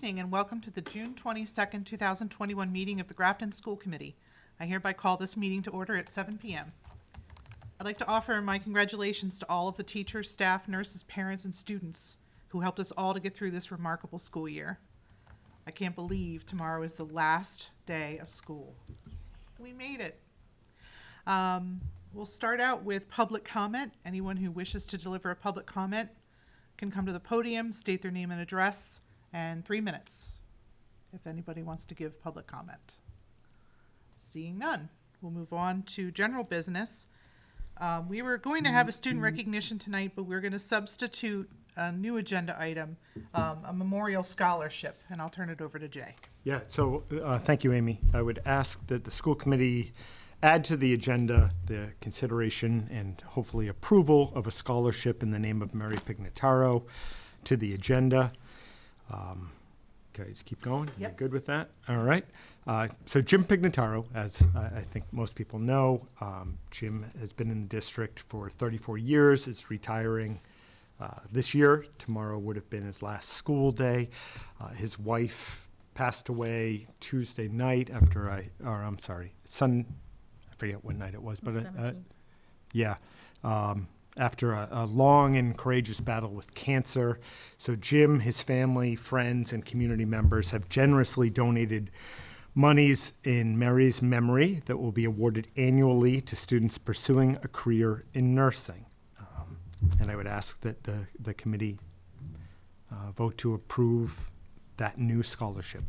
evening and welcome to the June 22nd, 2021 meeting of the Grafton School Committee. I hereby call this meeting to order at 7 p.m. I'd like to offer my congratulations to all of the teachers, staff, nurses, parents, and students who helped us all to get through this remarkable school year. I can't believe tomorrow is the last day of school. We made it. We'll start out with public comment. Anyone who wishes to deliver a public comment can come to the podium, state their name and address, and 3 minutes if anybody wants to give public comment. Seeing none, we'll move on to general business. We were going to have a student recognition tonight, but we're going to substitute a new agenda item, a memorial scholarship, and I'll turn it over to Jay. Yeah, so thank you, Amy. I would ask that the school committee add to the agenda the consideration and hopefully approval of a scholarship in the name of Mary Pignataro to the agenda. Can I just keep going? Yep. You're good with that? All right. So Jim Pignataro, as I think most people know, Jim has been in the district for 34 years, is retiring this year. Tomorrow would have been his last school day. His wife passed away Tuesday night after I forget what night it was, but after a long and courageous battle with cancer. So Jim, his family, friends, and community members have generously donated monies in Mary's memory that will be awarded annually to students pursuing a career in nursing. And I would ask that the committee vote to approve that new scholarship.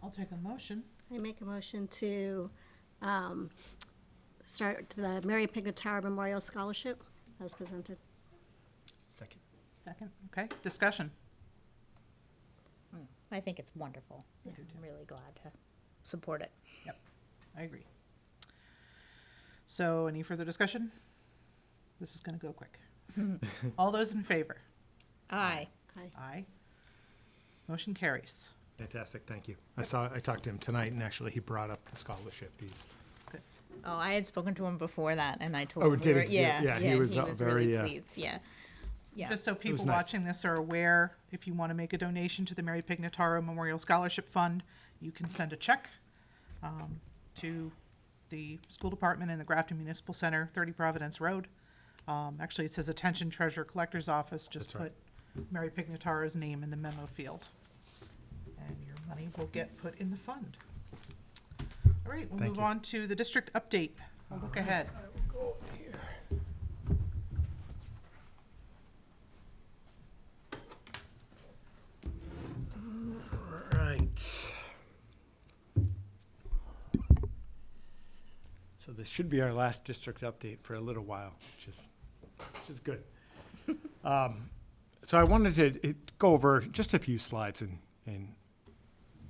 I'll take a motion. I make a motion to start the Mary Pignataro Memorial Scholarship as presented. Second, okay, discussion. I think it's wonderful. I'm really glad to support it. Yep, I agree. So any further discussion? This is going to go quick. All those in favor? Aye. Aye. Aye. Motion carries. Fantastic, thank you. I talked to him tonight, and actually he brought up the scholarship. He's Oh, I had spoken to him before that, and I told Oh, him. did he? Yeah, he was very, really pleased. Yeah. Just so people nice. watching this are aware, if you want to make a donation to the Mary Pignataro Memorial Scholarship Fund, you can send a check to the school department in the Grafton Municipal Center, 30 Providence Road. Actually, it says attention treasurer collector's office. Just That's right. put Mary Pignataro's name in the memo field. And your money will get put in the fund. All right, we'll Thank move you. on to the district update. I'll look ahead. I will go over here. All right. So this should be our last district update for a little while, which is good. So I wanted to go over just a few slides and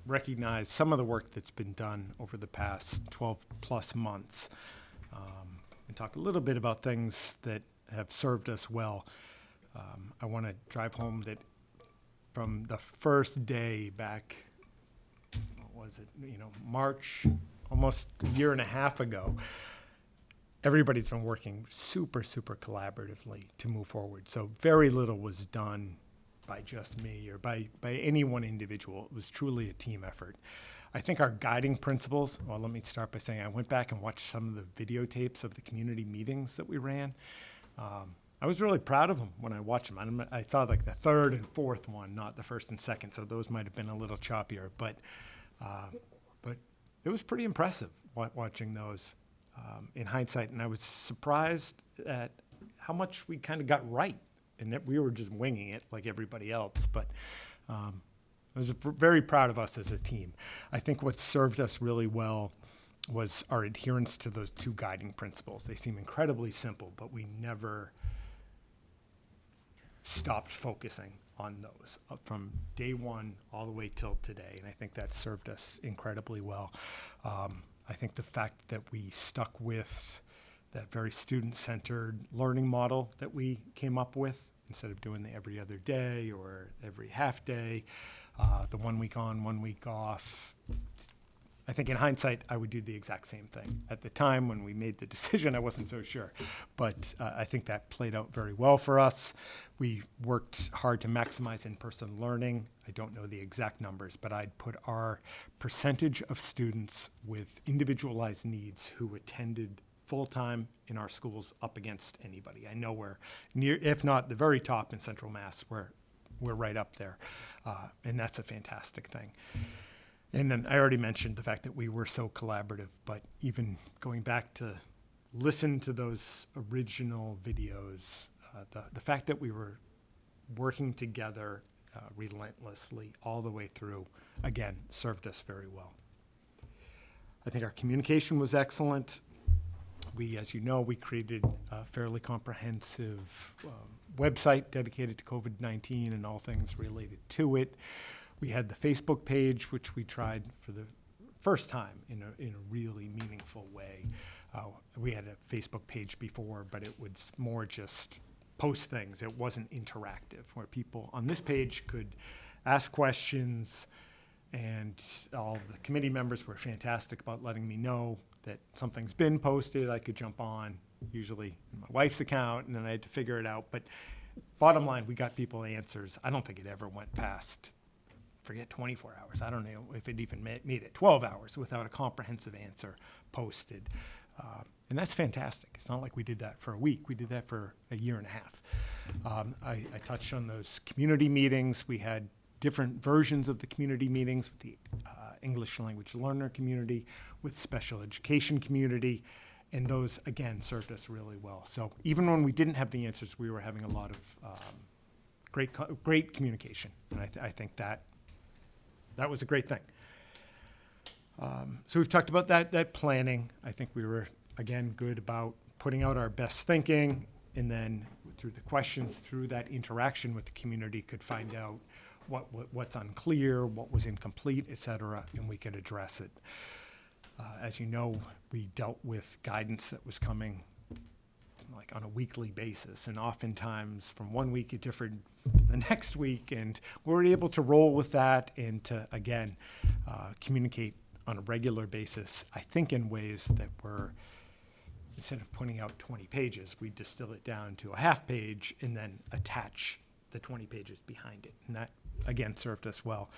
recognize some of the work that's been done over the past 12 plus months, and talk a little bit about things that have served us well. I want to drive home that from the first day back, what was it, March, almost a year and a half ago, everybody's been working super, super collaboratively to move forward. So very little was done by just me or by any one individual. It was truly a team effort. I think our guiding principles, well, let me start by saying I went back and watched some of the videotapes of the community meetings that we ran. I was really proud of them when I watched them. I saw like the third and fourth one, not the first and second, so those might have been a little choppier, but it was pretty impressive watching those in hindsight, and I was surprised at how much we kind of got right. And that we were just winging it like everybody else, but I was very proud of us as a team. I think what served us really well was our adherence to those two guiding principles. They seem incredibly simple, but we never stopped focusing on those from day one all the way till today, and I think that served us incredibly well. I think the fact that we stuck with that very student-centered learning model that we came up with, instead of doing the every other day or every half day, the 1 week on, 1 week off. I think in hindsight, I would do the exact same thing. At the time when we made the decision, I wasn't so sure. But I think that played out very well for us. We worked hard to maximize in-person learning. I don't know the exact numbers, but I'd put our percentage of students with individualized needs who attended full-time in our schools up against anybody. I know we're near, if not the very top in Central Mass, we're right up there. And that's a fantastic thing. And then I already mentioned the fact that we were so collaborative, but even going back to listen to those original videos, the fact that we were working together relentlessly all the way through, again, served us very well. I think our communication was excellent. We, as you know, we created a fairly comprehensive website dedicated to COVID-19 and all things related to it. We had the Facebook page, which we tried for the first time in a really meaningful way. We had a Facebook page before, but it was more just post things. It wasn't interactive, where people on this page could ask questions, and all the committee members were fantastic about letting me know that something's been posted. I could jump on, usually in my wife's account, and then I had to figure it out. But bottom line, we got people answers. I don't think it ever went past, forget 24 hours. I don't know if it even made it 12 hours without a comprehensive answer posted. And that's fantastic. It's not like we did that for a week. We did that for a year and a half. I touched on those community meetings. We had different versions of the community meetings with the English language learner community, with special education community, and those, again, served us really well. So even when we didn't have the answers, we were having a lot of great communication, and I think that was a great thing. So we've talked about that planning. I think we were, again, good about putting out our best thinking, and then through the questions, through that interaction with the community, could find out what's unclear, what was incomplete, et cetera, and we could address it. As you know, we dealt with guidance that was coming like on a weekly basis, and oftentimes from one week it differed to the next week, and we were able to roll with that and to, again, communicate on a regular basis, I think in ways that were, instead of putting out 20 pages, we distill it down to a half page and then attach the 20 pages behind it. And that, again, served us well.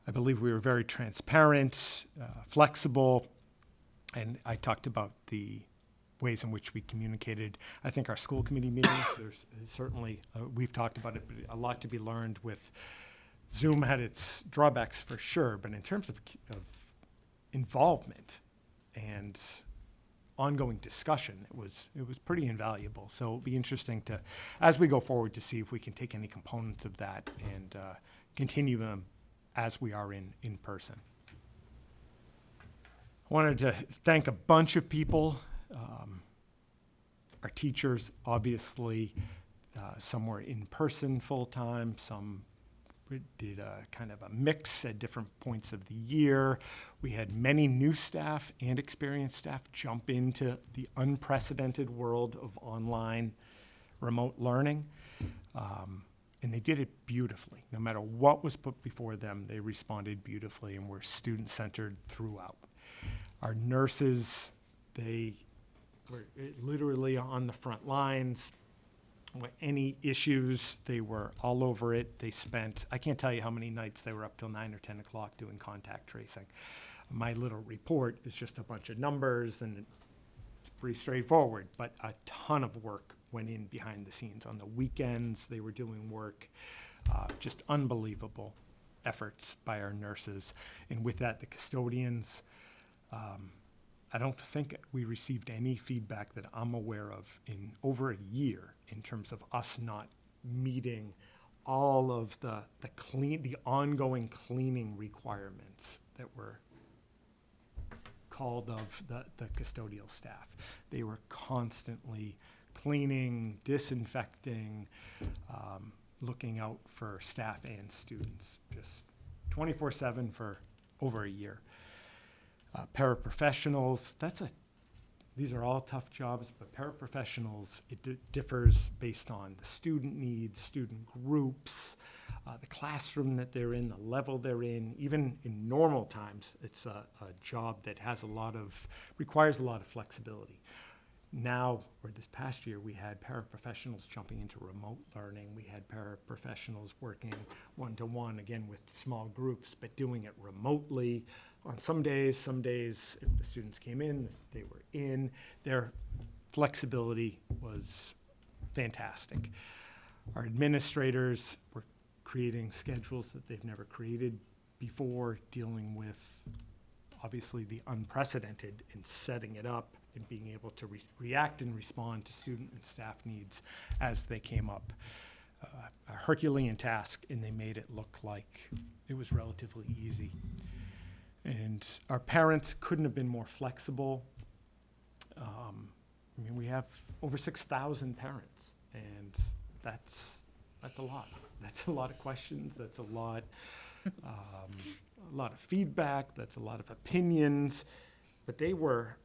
I believe we were very transparent, flexible, and I talked about the ways in which we communicated. I think our school committee meetings, there's certainly, we've talked about it, but a lot to be learned with. Zoom had its drawbacks for sure, but in terms of involvement and ongoing discussion, it was pretty invaluable. So it'll be interesting to, as we go forward, to see if we can take any components of that and continue them as we are in person. I wanted to thank a bunch of people. Our teachers, obviously, some were in person full-time, some did a kind of a mix at different points of the year. We had many new staff and experienced staff jump into the unprecedented world of online remote learning. And they did it beautifully. No matter what was put before them, they responded beautifully and were student-centered throughout. Our nurses, they were literally on the front lines. Any issues, they were all over it. They spent, I can't tell you how many nights they were up till 9 or 10 o'clock doing contact tracing. My little report is just a bunch of numbers, and it's pretty straightforward, but a ton of work went in behind the scenes. On the weekends, they were doing work, just unbelievable efforts by our nurses. And with that, the custodians, I don't think we received any feedback that I'm aware of in over a year in terms of us not meeting all of the ongoing cleaning requirements that were called of the custodial staff. They were constantly cleaning, disinfecting, looking out for staff and students, just 24/7 for over a year. Paraprofessionals, these are all tough jobs, but paraprofessionals, it differs based on the student needs, student groups, the classroom that they're in, the level they're in. Even in normal times, it's a job that requires a lot of flexibility. Now, or this past year, we had paraprofessionals jumping into remote learning. We had paraprofessionals working one-to-one, again, with small groups, but doing it remotely. On some days, if the students came in, they were in. Their flexibility was fantastic. Our administrators were creating schedules that they've never created before, dealing with, obviously, the unprecedented and setting it up and being able to react and respond to student and staff needs as they came up. A Herculean task, and they made it look like it was relatively easy. And our parents couldn't have been more flexible. We have over 6,000 parents, and that's a lot. That's a lot of questions. That's a lot of feedback. That's a lot of opinions. But they were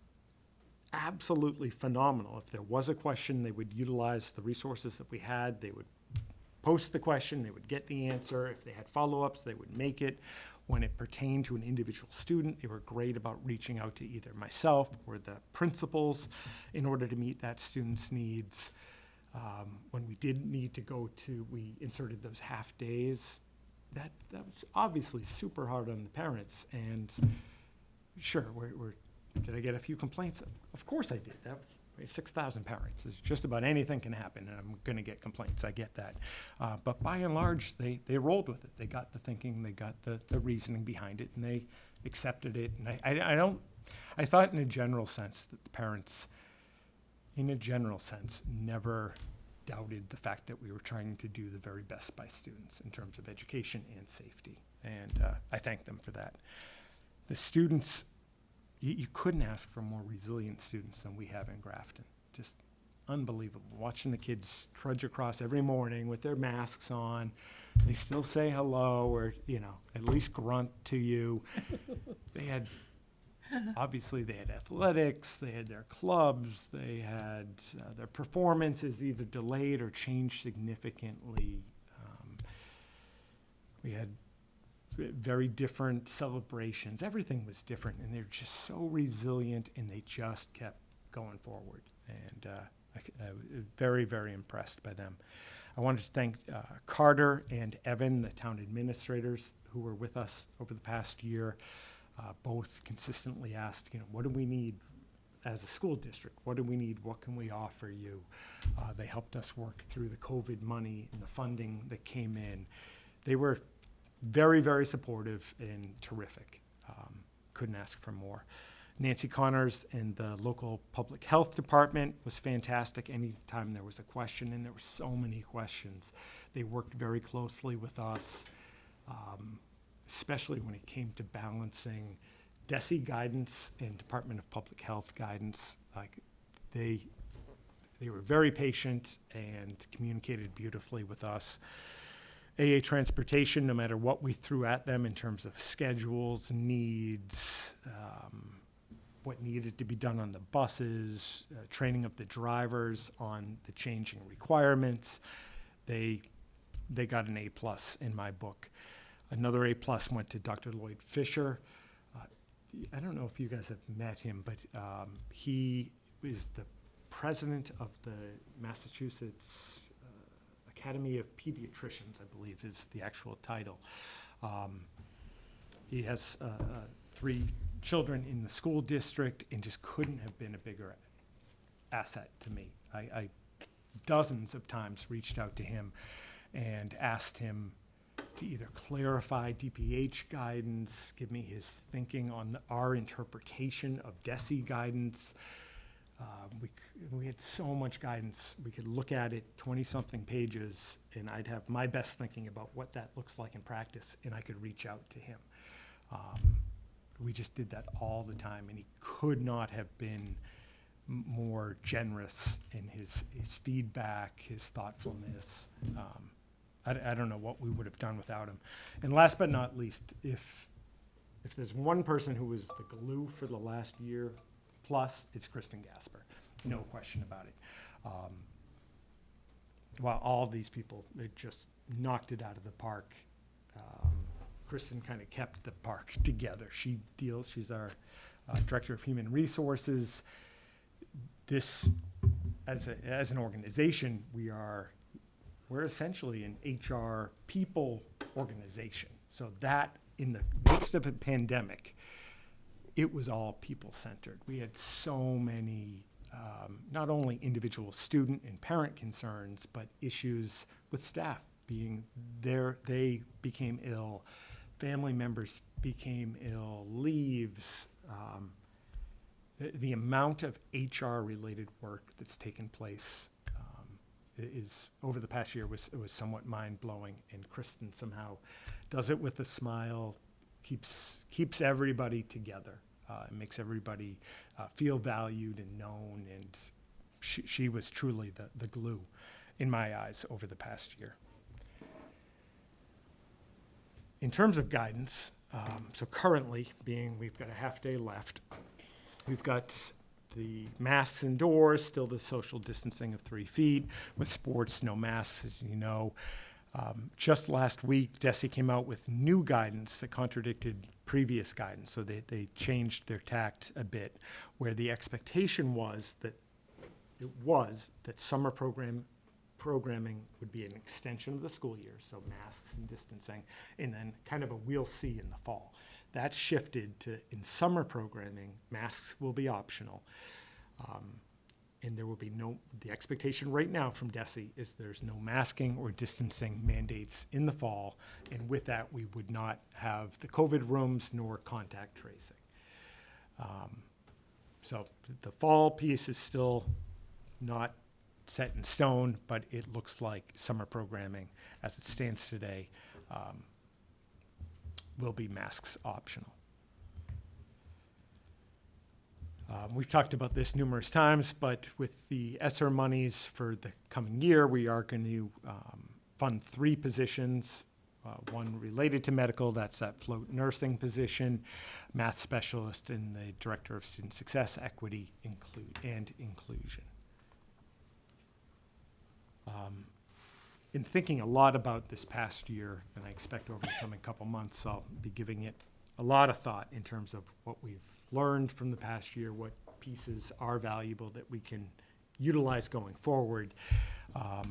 absolutely phenomenal. If there was a question, they would utilize the resources that we had. They would post the question, they would get the answer. If they had follow-ups, they would make it. When it pertained to an individual student, they were great about reaching out to either myself or the principals in order to meet that student's needs. When we did need to we inserted those half days. That was obviously super hard on the parents. And sure, did I get a few complaints? Of course I did. We have 6,000 parents. There's just about anything can happen, and I'm going to get complaints. I get that. But by and large, they rolled with it. They got the thinking, they got the reasoning behind it, and they accepted it. And I thought in a general sense that the parents, never doubted the fact that we were trying to do the very best by students in terms of education and safety. And I thank them for that. The students, you couldn't ask for more resilient students than we have in Grafton. Just unbelievable. Watching the kids trudge across every morning with their masks on. They still say hello or, at least grunt to you. Obviously they had athletics, they had their clubs, they had their performances either delayed or changed significantly. We had very different celebrations. Everything was different, and they're just so resilient, and they just kept going forward. And I was very, very impressed by them. I wanted to thank Carter and Evan, the town administrators, who were with us over the past year. Both consistently asked, what do we need as a school district? What do we need? What can we offer you? They helped us work through the COVID money and the funding that came in. They were very, very supportive and terrific. Couldn't ask for more. Nancy Connors and the local public health department was fantastic. Anytime there was a question, and there were so many questions, they worked very closely with us, especially when it came to balancing DESE guidance and Department of Public Health guidance. They were very patient and communicated beautifully with us. AA Transportation, no matter what we threw at them in terms of schedules, needs, what needed to be done on the buses, training of the drivers on the changing requirements, they got an A+ in my book. Another A+ went to Dr. Lloyd Fisher. I don't know if you guys have met him, but he is the president of the Massachusetts Academy of Pediatricians, I believe is the actual title. He has 3 children in the school district and just couldn't have been a bigger asset to me. I dozens of times reached out to him and asked him to either clarify DPH guidance, give me his thinking on our interpretation of DESE guidance. We had so much guidance. We could look at it, 20-something pages, and I'd have my best thinking about what that looks like in practice, and I could reach out to him. We just did that all the time, and he could not have been more generous in his feedback, his thoughtfulness. I don't know what we would have done without him. And last but not least, if there's one person who was the glue for the last year plus, it's Kristen Gasper. No question about it. While all these people, knocked it out of the park. Kristen kind of kept the park together. She's our Director of Human Resources. This, as an organization, we're essentially an HR people organization. So that, in the midst of a pandemic, it was all people-centered. We had so many, not only individual student and parent concerns, but issues with staff being there. They became ill, family members became ill, leaves. The amount of HR-related work that's taken place is, over the past year, was somewhat mind-blowing. And Kristen somehow does it with a smile, keeps everybody together, and makes everybody feel valued and known. And she was truly the glue, in my eyes, over the past year. In terms of guidance, so currently, we've got a half day left. We've got the masks indoors, still the social distancing of 3 feet. With sports, no masks, as you know. Just last week, DESE came out with new guidance that contradicted previous guidance. So they changed their tact a bit, where the expectation was that summer programming would be an extension of the school year, so masks and distancing, and then kind of a we'll see in the fall. That's shifted to, in summer programming, masks will be optional. And there will be the expectation right now from DESE is there's no masking or distancing mandates in the fall. And with that, we would not have the COVID rooms nor contact tracing. So the fall piece is still not set in stone, but it looks like summer programming, as it stands today, will be masks optional. We've talked about this numerous times, but with the ESSER monies for the coming year, we are going to fund 3 positions, one related to medical, that's that float nursing position, math specialist, and the Director of Student Success, Equity, and Inclusion. In thinking a lot about this past year, and I expect over the coming couple months, I'll be giving it a lot of thought in terms of what we've learned from the past year, what pieces are valuable that we can utilize going forward. I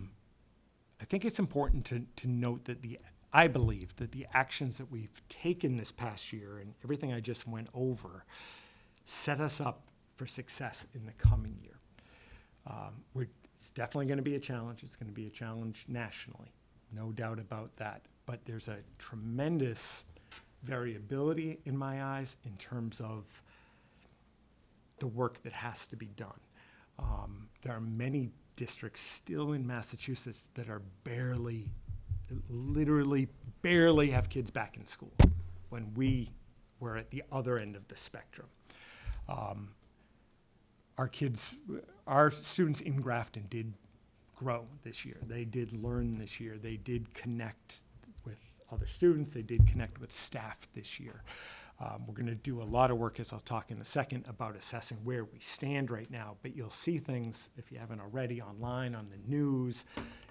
think it's important to note that I believe that the actions that we've taken this past year and everything I just went over set us up for success in the coming year. It's definitely going to be a challenge. It's going to be a challenge nationally, no doubt about that. But there's a tremendous variability in my eyes in terms of the work that has to be done. There are many districts still in Massachusetts that are literally barely have kids back in school when we were at the other end of the spectrum. Our students in Grafton did grow this year. They did learn this year. They did connect with other students. They did connect with staff this year. We're going to do a lot of work, as I'll talk in a second, about assessing where we stand right now. But you'll see things, if you haven't already, online, on the news.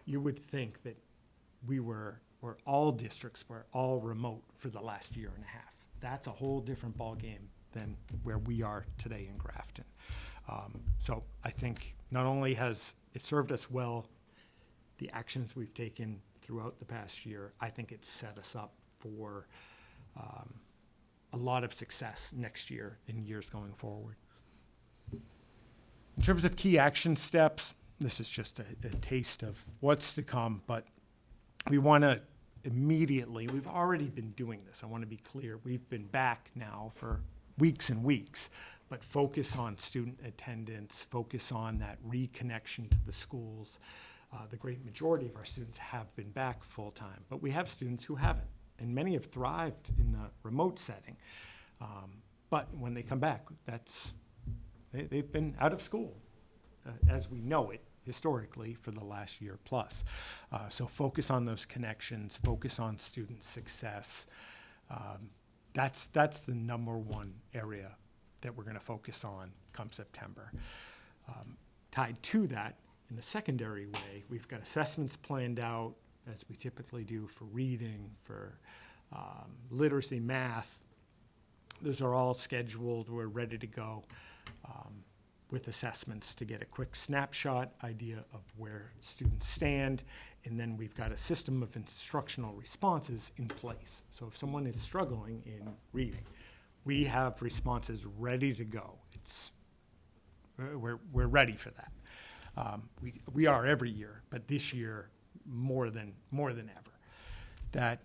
You would think that all districts were all remote for the last year and a half. That's a whole different ballgame than where we are today in Grafton. So I think not only has it served us well, the actions we've taken throughout the past year, I think it's set us up for a lot of success next year and years going forward. In terms of key action steps, this is just a taste of what's to come, but we want to immediately, we've already been doing this. I want to be clear. We've been back now for weeks and weeks, but focus on student attendance, focus on that reconnection to the schools. The great majority of our students have been back full-time, but we have students who haven't, and many have thrived in the remote setting. But when they come back, they've been out of school, as we know it, historically, for the last year plus. So focus on those connections, focus on student success. That's the number one area that we're going to focus on come September. Tied to that, in a secondary way, we've got assessments planned out, as we typically do for reading, for literacy, math. Those are all scheduled. We're ready to go with assessments to get a quick snapshot idea of where students stand. And then we've got a system of instructional responses in place. So if someone is struggling in reading, we have responses ready to go. We're ready for that. We are every year, but this year more than ever. That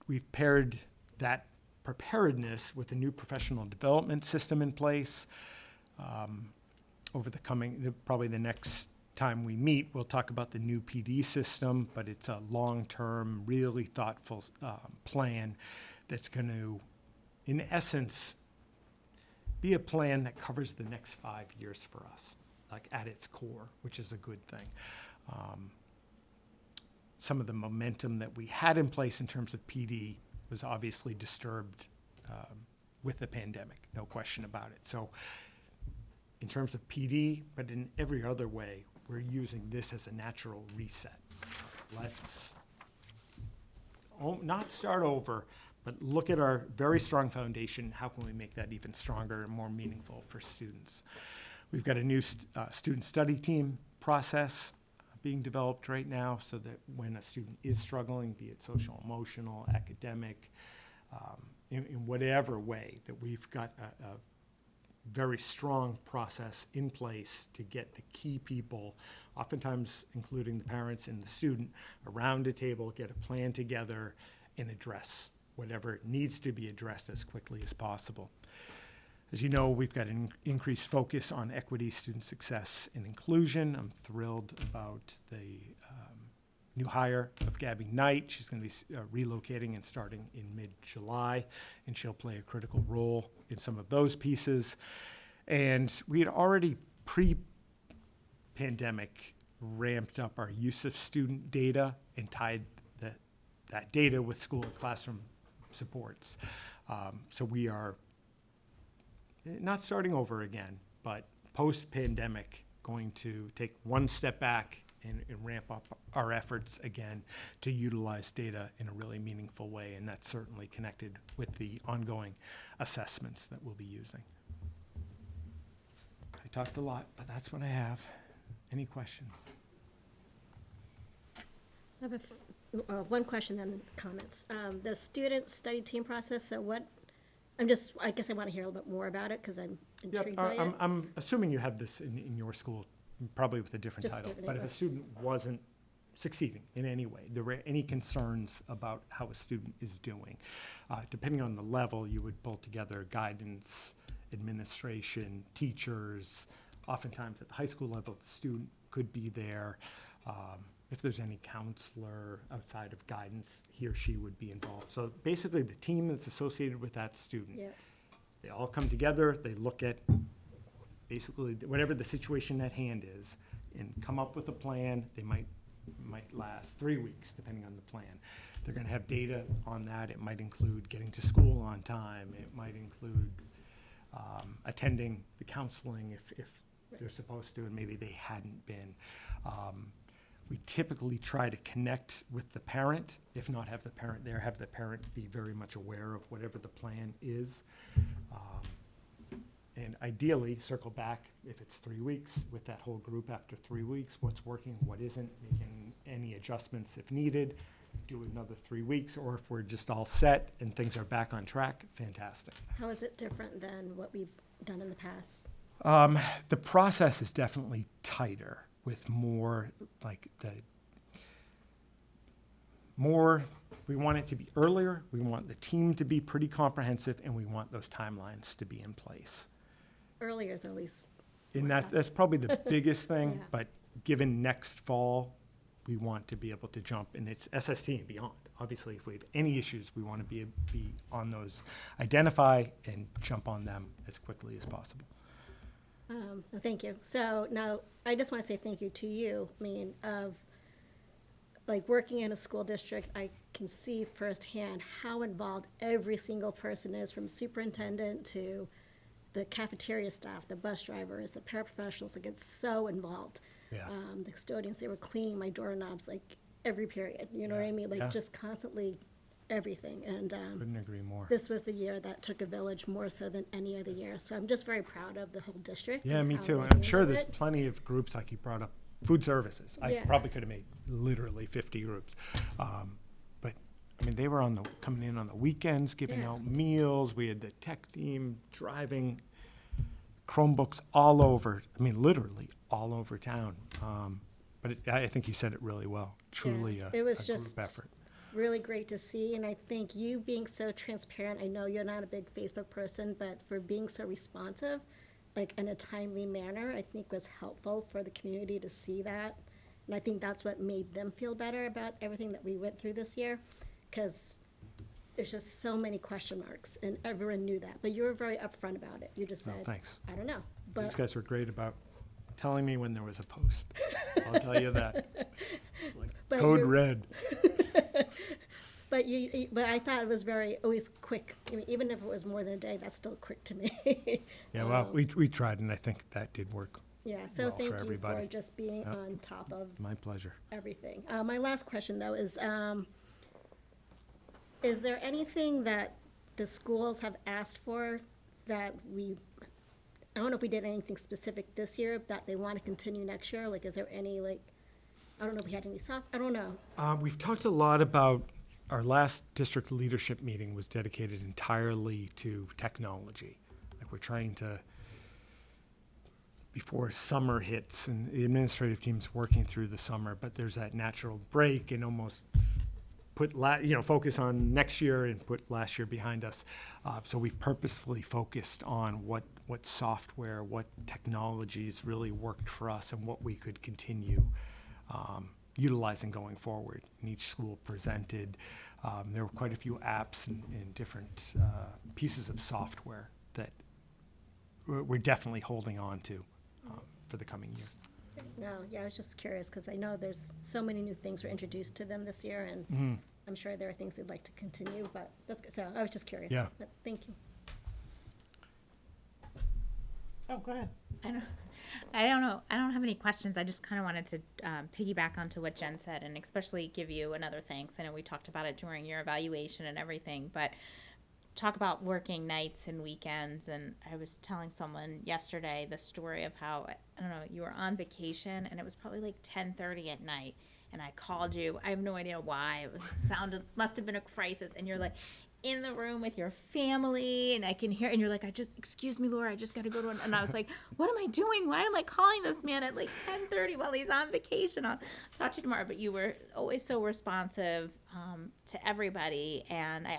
we've paired that preparedness with a new professional development system in place. Over probably the next time we meet, we'll talk about the new PD system, but it's a long-term, really thoughtful plan that's going to, in essence, be a plan that covers the next 5 years for us, like at its core, which is a good thing. Some of the momentum that we had in place in terms of PD was obviously disturbed with the pandemic, no question about it. So in terms of PD, but in every other way, we're using this as a natural reset. Let's not start over, but look at our very strong foundation. How can we make that even stronger and more meaningful for students? We've got a new student study team process being developed right now so that when a student is struggling, be it social, emotional, academic, in whatever way, that we've got a very strong process in place to get the key people, oftentimes including the parents and the student, around a table, get a plan together, and address whatever needs to be addressed as quickly as possible. As you know, we've got an increased focus on equity, student success, and inclusion. I'm thrilled about the new hire of Gabby Knight. She's going to be relocating and starting in mid-July, and she'll play a critical role in some of those pieces. And we had already pre-pandemic ramped up our use of student data and tied that data with school and classroom supports. So we are not starting over again, but post-pandemic going to take one step back and ramp up our efforts again to utilize data in a really meaningful way, and that's certainly connected with the ongoing assessments that we'll be using. I talked a lot, but that's what I have. Any questions? I have one question, then comments. The student study team process, so what, I guess I want to hear a little bit more about it because I'm intrigued by it. I'm assuming you have this in your school, probably with a different Just a title. different But if name. a student wasn't succeeding in any way, there were any concerns about how a student is doing, depending on the level, you would pull together guidance, administration, teachers. Oftentimes at the high school level, the student could be there. If there's any counselor outside of guidance, he or she would be involved. So basically, the team that's associated with that student, Yeah. they all come together, they look at basically whatever the situation at hand is and come up with a plan. They might last 3 weeks, depending on the plan. They're going to have data on that. It might include getting to school on time. It might include attending the counseling if they're supposed to, and maybe they hadn't been. We typically try to connect with the parent, if not have the parent there, have the parent be very much aware of whatever the plan is. And ideally, circle back, if it's 3 weeks, with that whole group after 3 weeks, what's working, what isn't, making any adjustments if needed, do another 3 weeks, or if we're just all set and things are back on track, fantastic. How is it different than what we've done in the past? The process is definitely tighter with more, we want it to be earlier, we want the team to be pretty comprehensive, and we want those timelines to be in place. Earlier is always, And that's probably the biggest thing, Yeah. but given next fall, we want to be able to jump, and it's SST and beyond. Obviously, if we have any issues, we want to be on those, identify and jump on them as quickly as possible. no, thank you. So now, I just want to say thank you to you. I mean, working in a school district, I can see firsthand how involved every single person is, from superintendent to the cafeteria staff, the bus drivers, the paraprofessionals, it's so involved. Yeah. The custodians, they were cleaning my doorknobs, every period, you know what I mean? Yeah. Like, just constantly everything. And Couldn't agree more. this was the year that took a village more so than any other year. So I'm just very proud of the whole district. Yeah, and me how too. they And I'm sure handled there's it. plenty of groups, like you brought up, food services. I Yeah. probably could have made literally 50 groups. But, I mean, they were coming in on the weekends, giving Yeah. out meals. We had the tech team driving Chromebooks all over, I mean, literally all over town. But I think you said it really well. Truly a It was group just effort. really great to see, and I think you being so transparent, I know you're not a big Facebook person, but for being so responsive, like in a timely manner, I think was helpful for the community to see that. And I think that's what made them feel better about everything that we went through this year, because there's just so many question marks, and everyone knew that. But you were very upfront about it. You just Oh, said, thanks. I don't know. These But guys were great about telling me when there was a post. I'll tell you that. It's like But code you're- red. but I thought it was always quick. I mean, even if it was more than a day, that's still quick to me. Yeah, well, we tried, and I think that did work. Yeah, so well for thank you everybody. for just being Yep. on top of My pleasure. everything. My last question, though, is there anything that the schools have asked for that I don't know if we did anything specific this year that they want to continue next year? Like, is there any, like, I don't know if we had any I don't know. We've talked a lot about, our last district leadership meeting was dedicated entirely to technology. Like, we're trying to, before summer hits, and the administrative team's working through the summer, but there's that natural break and almost focus on next year and put last year behind us. So we purposefully focused on what software, what technologies really worked for us and what we could continue utilizing going forward. And each school presented. There were quite a few apps and different pieces of software that we're definitely holding on to for the coming year. No, yeah, I was just curious, because I know there's so many new things were introduced to them this year, and Mm-hmm. I'm sure there are things they'd like to continue, but that's good. So I was just curious. Yeah. But thank you. Oh, go ahead. I don't know. I don't have any questions. I just kind of wanted to piggyback onto what Jen said, and especially give you another thanks. I know we talked about it during your evaluation and everything, but talk about working nights and weekends. And I was telling someone yesterday the story of how, I don't know, you were on vacation and it was probably like 10:30 at night, and I called you. I have no idea why. Must have been a crisis, and you're like in the room with your family, and I can hear, and you're like, excuse me, Laura, I just got to go to and I was like, what am I doing? Why am I calling this man at like 10:30 while he's on vacation? I'll talk to you tomorrow. But you were always so responsive to everybody. And I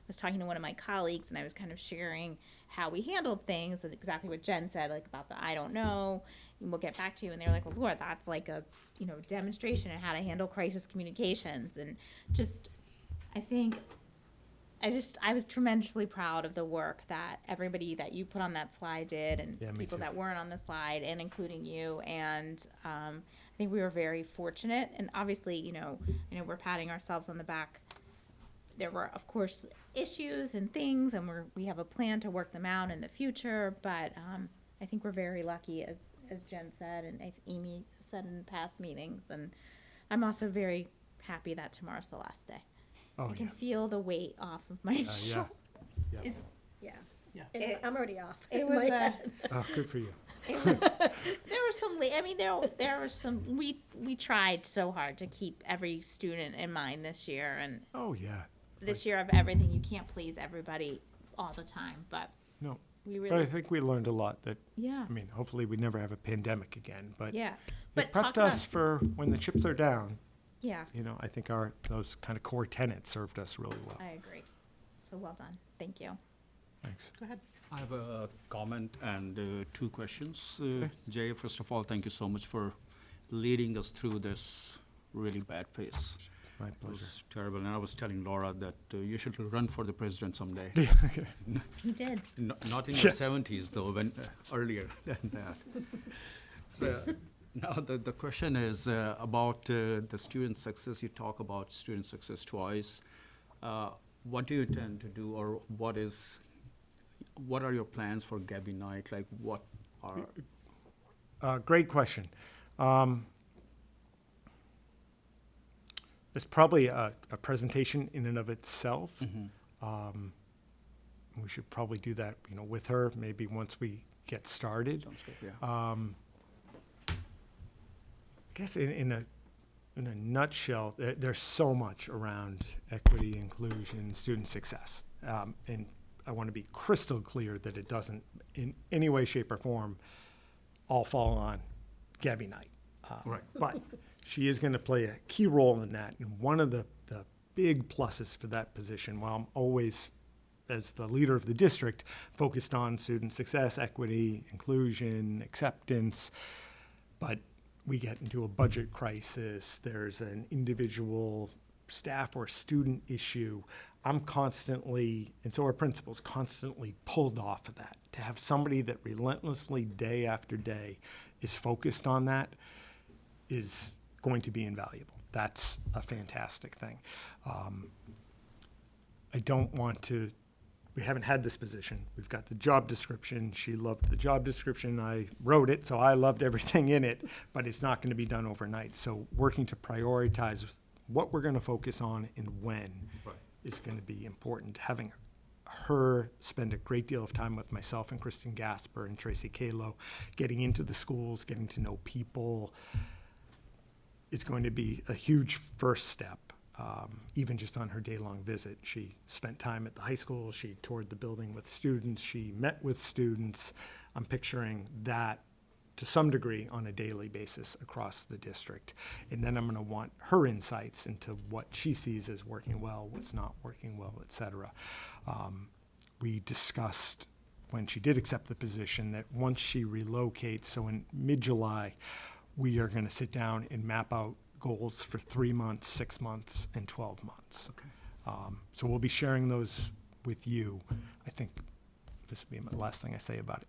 was talking to one of my colleagues, and I was kind of sharing how we handled things, and exactly what Jen said, like about the I don't know, and we'll get back to you. And they were like, well, Laura, that's like a demonstration of how to handle crisis communications. And just, I was tremendously proud of the work that everybody that you put on that slide did, and Yeah, me people too. that weren't on the slide, and including you. And I think we were very fortunate. And obviously, I know we're patting ourselves on the back. There were, of course, issues and things, and we have a plan to work them out in the future. But I think we're very lucky, as Jen said, and Amy said in past meetings. And I'm also very happy that tomorrow's the last day. Oh, I can yeah. feel the weight off of my Yeah. shoulders. Yeah. It's Yeah. Yeah. And I'm already off. it in was my a head. Oh, good for you. it was there were some I mean there were some we tried so hard to keep every student in mind this year, and Oh, yeah. this year of everything. You can't please everybody all the time, but No. we But I really think we learned a lot that, yeah I mean, hopefully we never have a pandemic again, but yeah it but prepped talk us about for when the chips are down. yeah I think those kind of core tenets served us really well. I agree. So well done. Thank you. Thanks. Go ahead. I have a comment and two questions. Jay, first of all, thank you so much for leading us through this really bad phase. My It pleasure. was terrible, and I was telling Laura that you should run for the president someday. He did. Not in your 70s, though, when earlier than that. So now the question is about the student success. You talk about student success twice. What do you intend to do, or what are your plans for Gabby Night? Like, what are Great question. it's probably a presentation in and of itself. We should probably do that, with her, maybe once we get started. Sounds good, yeah. I guess in a nutshell, there's so much around equity, inclusion, student success. And I want to be crystal clear that it doesn't in any way, shape, or form all fall on Gabby Knight. Right. But she is going to play a key role in that. And one of the big pluses for that position, while I'm always, as the leader of the district, focused on student success, equity, inclusion, acceptance, but we get into a budget crisis, there's an individual staff or student issue, I'm constantly, and so are principals, constantly pulled off of that. To have somebody that relentlessly, day after day, is focused on that is going to be invaluable. That's a fantastic thing. I don't want to, we haven't had this position. We've got the job description. She loved the job description. I wrote it, so I loved everything in it, but it's not going to be done overnight. So working to prioritize what we're going to focus on and when is going to be important. Having her spend a great deal of time with myself and Kristen Gasper and Tracy Kalo, getting into the schools, getting to know people, is going to be a huge first step. Even just on her day-long visit, she spent time at the high school, she toured the building with students, she met with students. I'm picturing that to some degree on a daily basis across the district. And then I'm going to want her insights into what she sees as working well, what's not working well, et cetera. We discussed when she did accept the position that once she relocates, so in mid-July, we are going to sit down and map out goals for 3 months, 6 months, and 12 months. Okay. So we'll be sharing those with you. I think this will be my last thing I say about it.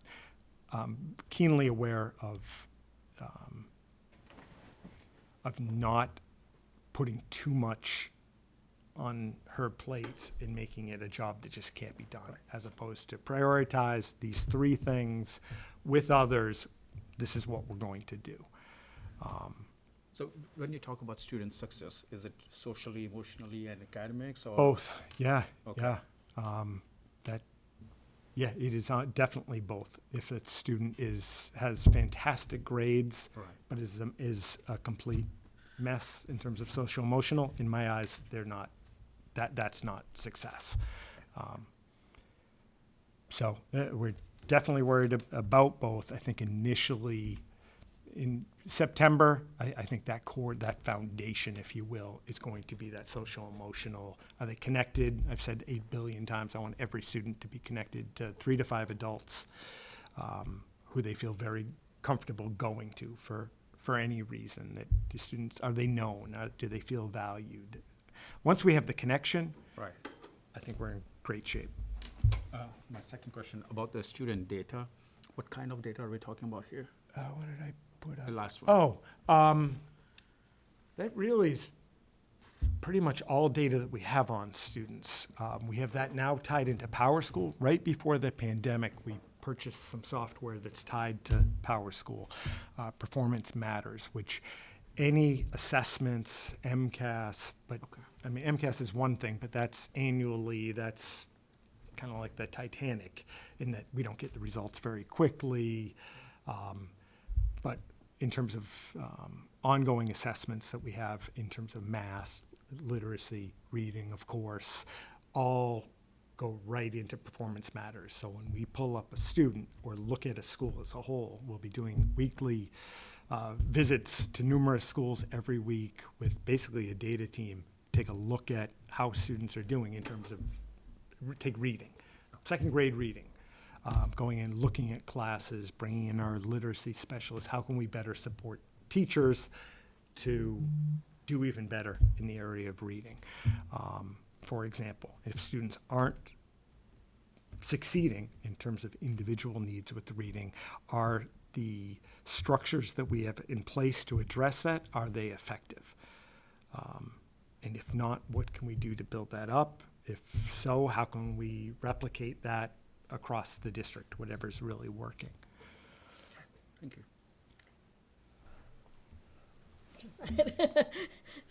Keenly aware of not putting too much on her plate and making it a job that just can't be done, as opposed to prioritize these 3 things with others. This is what we're going to do. So when you talk about student success, is it socially, emotionally, and academics, or? Both, yeah, Okay. yeah. It is definitely both. If a student has fantastic grades, Right. but is a complete mess in terms of social emotional, in my eyes, they're not. That's not success. So we're definitely worried about both. I think initially in September, I think that foundation, if you will, is going to be that social emotional. Are they connected? I've said 8 billion times, I want every student to be connected to 3 to 5 adults who they feel very comfortable going to for any reason. That the students, are they known? Do they feel valued? Once we have the connection, Right. I think we're in great shape. My second question about the student data. What kind of data are we talking about here? What did I put up? The last one. That really is pretty much all data that we have on students. We have that now tied into PowerSchool. Right before the pandemic, we purchased some software that's tied to PowerSchool, Performance Matters, which any assessments, MCAS, but I mean, MCAS is one thing, but that's annually, that's kind of like the Titanic in that we don't get the results very quickly. But in terms of ongoing assessments that we have in terms of math, literacy, reading, of course, all go right into Performance Matters. So when we pull up a student or look at a school as a whole, we'll be doing weekly visits to numerous schools every week with basically a data team, take a look at how students are doing in terms of, take reading, second grade reading. Going in, looking at classes, bringing in our literacy specialists. How can we better support teachers to do even better in the area of reading? For example, if students aren't succeeding in terms of individual needs with the reading, are the structures that we have in place to address that, are they effective? And if not, what can we do to build that up? If so, how can we replicate that across the district, whatever's really working? Thank you.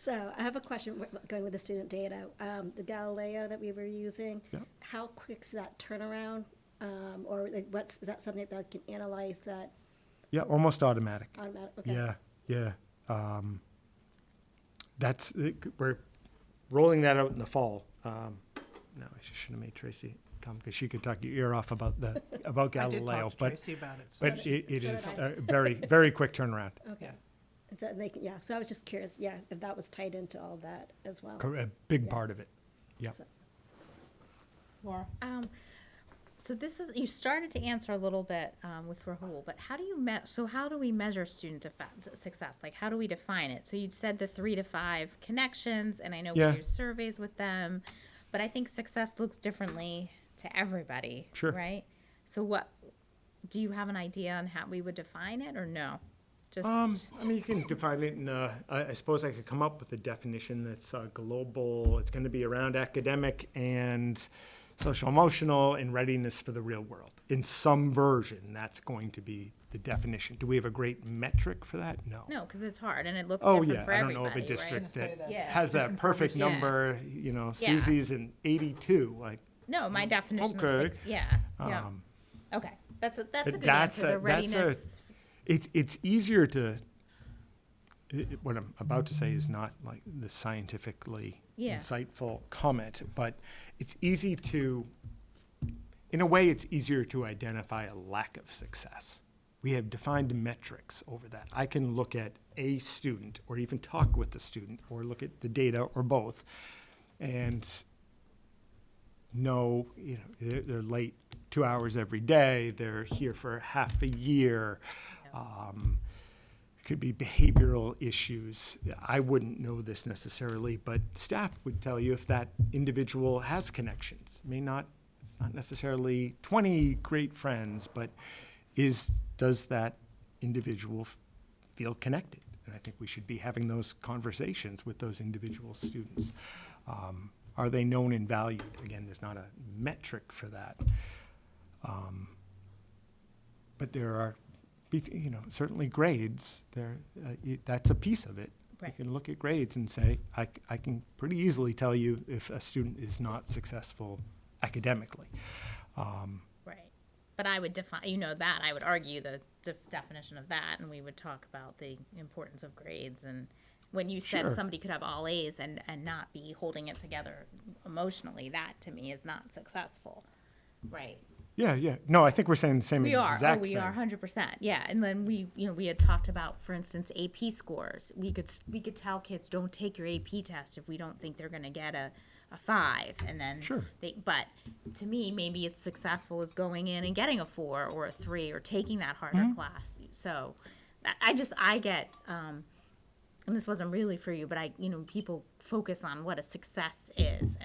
So I have a question going with the student data. The Galileo that we were using, Yeah. how quick's that turnaround? Or like what's that something that can analyze that Yeah, almost automatic. automatic? Okay. Yeah, yeah. We're rolling that out in the fall. No, I should have made Tracy come because she could talk your ear off about about I did Galileo. talk to But Tracy about it. So but it So is did I. a very very quick turnaround. Okay. Yeah. And so they can, yeah, so I was just curious, yeah, if that was tied into all that as well. A big Yeah. part of it. Yeah. So- Laura? So this is, you started to answer a little bit with Rahul, but how do you how do we measure student success? Like, how do we define it? So you said the 3 to 5 connections, and I know Yeah. we do surveys with them, but I think success looks differently to everybody. Sure. Right? So what, do you have an idea on how we would define it, or no? Just, I mean, you can define it in, I suppose I could come up with a definition that's global. It's going to be around academic and social emotional and readiness for the real world. In some version, that's going to be the definition. Do we have a great metric for that? No. no, because it's hard, and it looks Oh, different yeah. for I don't everybody, know of a right? district Gonna say that that. Yeah. has that Different for every perfect student. number. Yeah. Susie's an 82. Like, No, my definition of okay. yeah. um, Okay, that's a but good that's answer. The a- that's a- readiness. it's easier to. What I'm about to say is not like the scientifically Yeah. insightful comment, but it's easy to, in a way, it's easier to identify a lack of success. We have defined metrics over that. I can look at a student or even talk with the student or look at the data or both and know, they're late 2 hours every day, they're here for half a year. Could be behavioral issues. I wouldn't know this necessarily, but staff would tell you if that individual has connections. May not necessarily 20 great friends, but does that individual feel connected? And I think we should be having those conversations with those individual students. Are they known and valued? Again, there's not a metric for that. But there are, certainly grades. That's a piece of it. Right. You can look at grades and say, I can pretty easily tell you if a student is not successful academically. Right. But I would define, that, I would argue the definition of that, and we would talk about the importance of grades. And when you said Sure. somebody could have all A's and not be holding it together emotionally, that to me is not successful. Right. Yeah. No, I think we're saying the same We are. exact Oh, we thing. are 100%. Yeah. And then we had talked about, for instance, AP scores. We could tell kids, don't take your AP test if we don't think they're going to get a 5. And then Sure. but to me, maybe it's successful as going in and getting a 4 or a 3 or taking that harder Mm-hmm. class. So I get, and this wasn't really for you, but people focus on what a success is,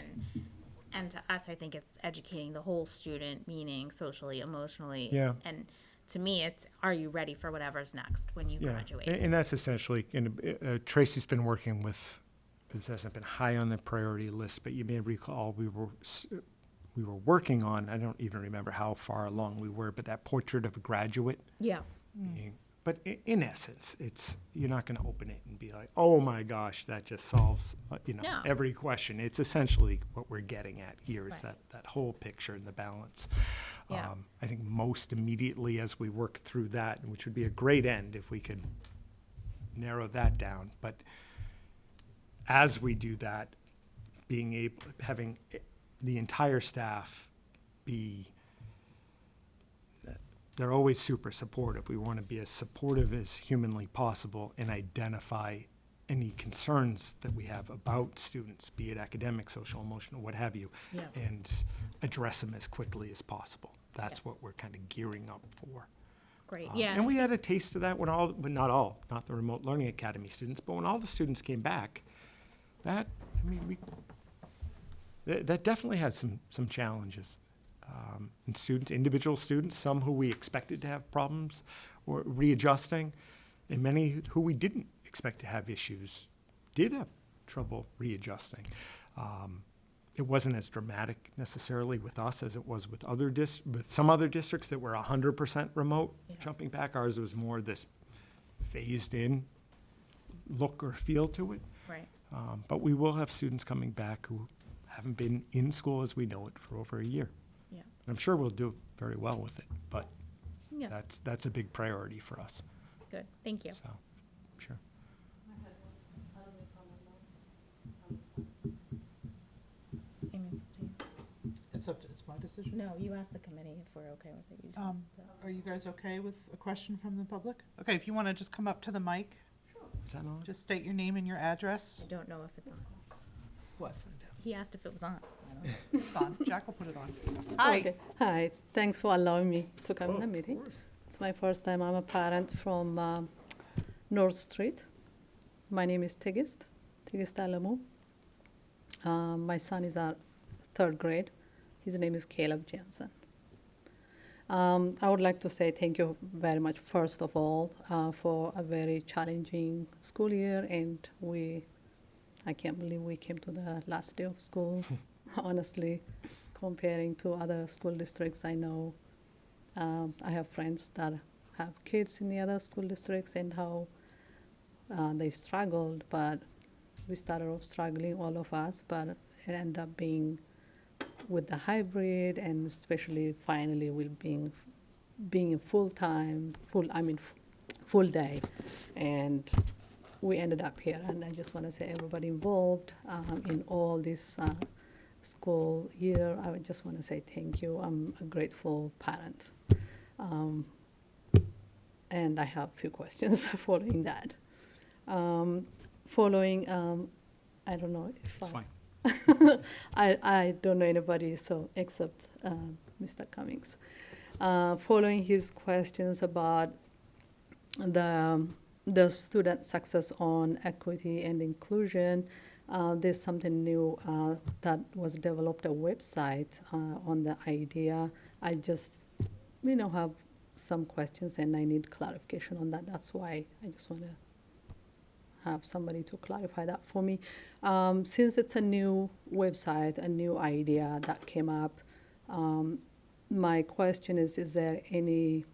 and to us, I think it's educating the whole student, meaning socially, emotionally. Yeah. And to me, it's, are you ready for whatever's next when you Yeah, graduate? and that's essentially, Tracy's been working with, this hasn't been high on the priority list, but you may recall we were working on, I don't even remember how far along we were, but that portrait of a graduate. Yeah. But in essence, you're not going to open it and be like, oh my gosh, that just solves, No. every question. It's essentially what we're getting at here is Right. that whole picture and the balance. Yeah. I think most immediately as we work through that, which would be a great end if we could narrow that down. But as we do that, having the entire staff they're always super supportive. We want to be as supportive as humanly possible and identify any concerns that we have about students, be it academic, social, emotional, what have you, Yeah. and address them as quickly as possible. That's what we're kind of gearing up for. Great. Yeah. And we had a taste of that but not the Remote Learning Academy students, but when all the students came back, that definitely had some challenges. And individual students, some who we expected to have problems or readjusting, and many who we didn't expect to have issues did have trouble readjusting. It wasn't as dramatic necessarily with us as it was with some other districts that were 100% remote. Yeah. Jumping back, ours was more this phased in look or feel to it. Right. But we will have students coming back who haven't been in school as we know it for over a year. Yeah. And I'm sure we'll do very well with it, but Yeah, that's a big priority for us, good, thank you. so, sure. Amy, it's up to you. It's my decision. No, you asked the committee if we're okay with it. You Are you guys okay with a question from the public? Okay, if you want to just come up to the mic, Is that on? just state your name and your address. I don't know if it's on. What? He asked if it was on. I don't know. It's on. Jack will put it on. Hi. Okay. Hi, thanks for allowing me to come in the meeting. It's my first time. I'm a parent from North Street. My name is Tigist Alamu. My son is at third grade. His name is Caleb Jensen. I would like to say thank you very much, first of all, for a very challenging school year, and I can't believe we came to the last day of school. Honestly, comparing to other school districts, I know I have friends that have kids in the other school districts and how they struggled, but we started off struggling, all of us, but it ended up being with the hybrid, and especially finally with being a full-time, full day, and we ended up here. And I just want to say everybody involved in all this school year, I would just want to say thank you. I'm a grateful parent. And I have a few questions following that. I don't know if It's fine. I don't know anybody so except Mr. Cummings. Following his questions about the student success on equity and inclusion, there's something new that was developed, a website on the idea. I just, have some questions and I need clarification on that. That's why I just want to have somebody to clarify that for me. Since it's a new website, a new idea that came up, my question is there any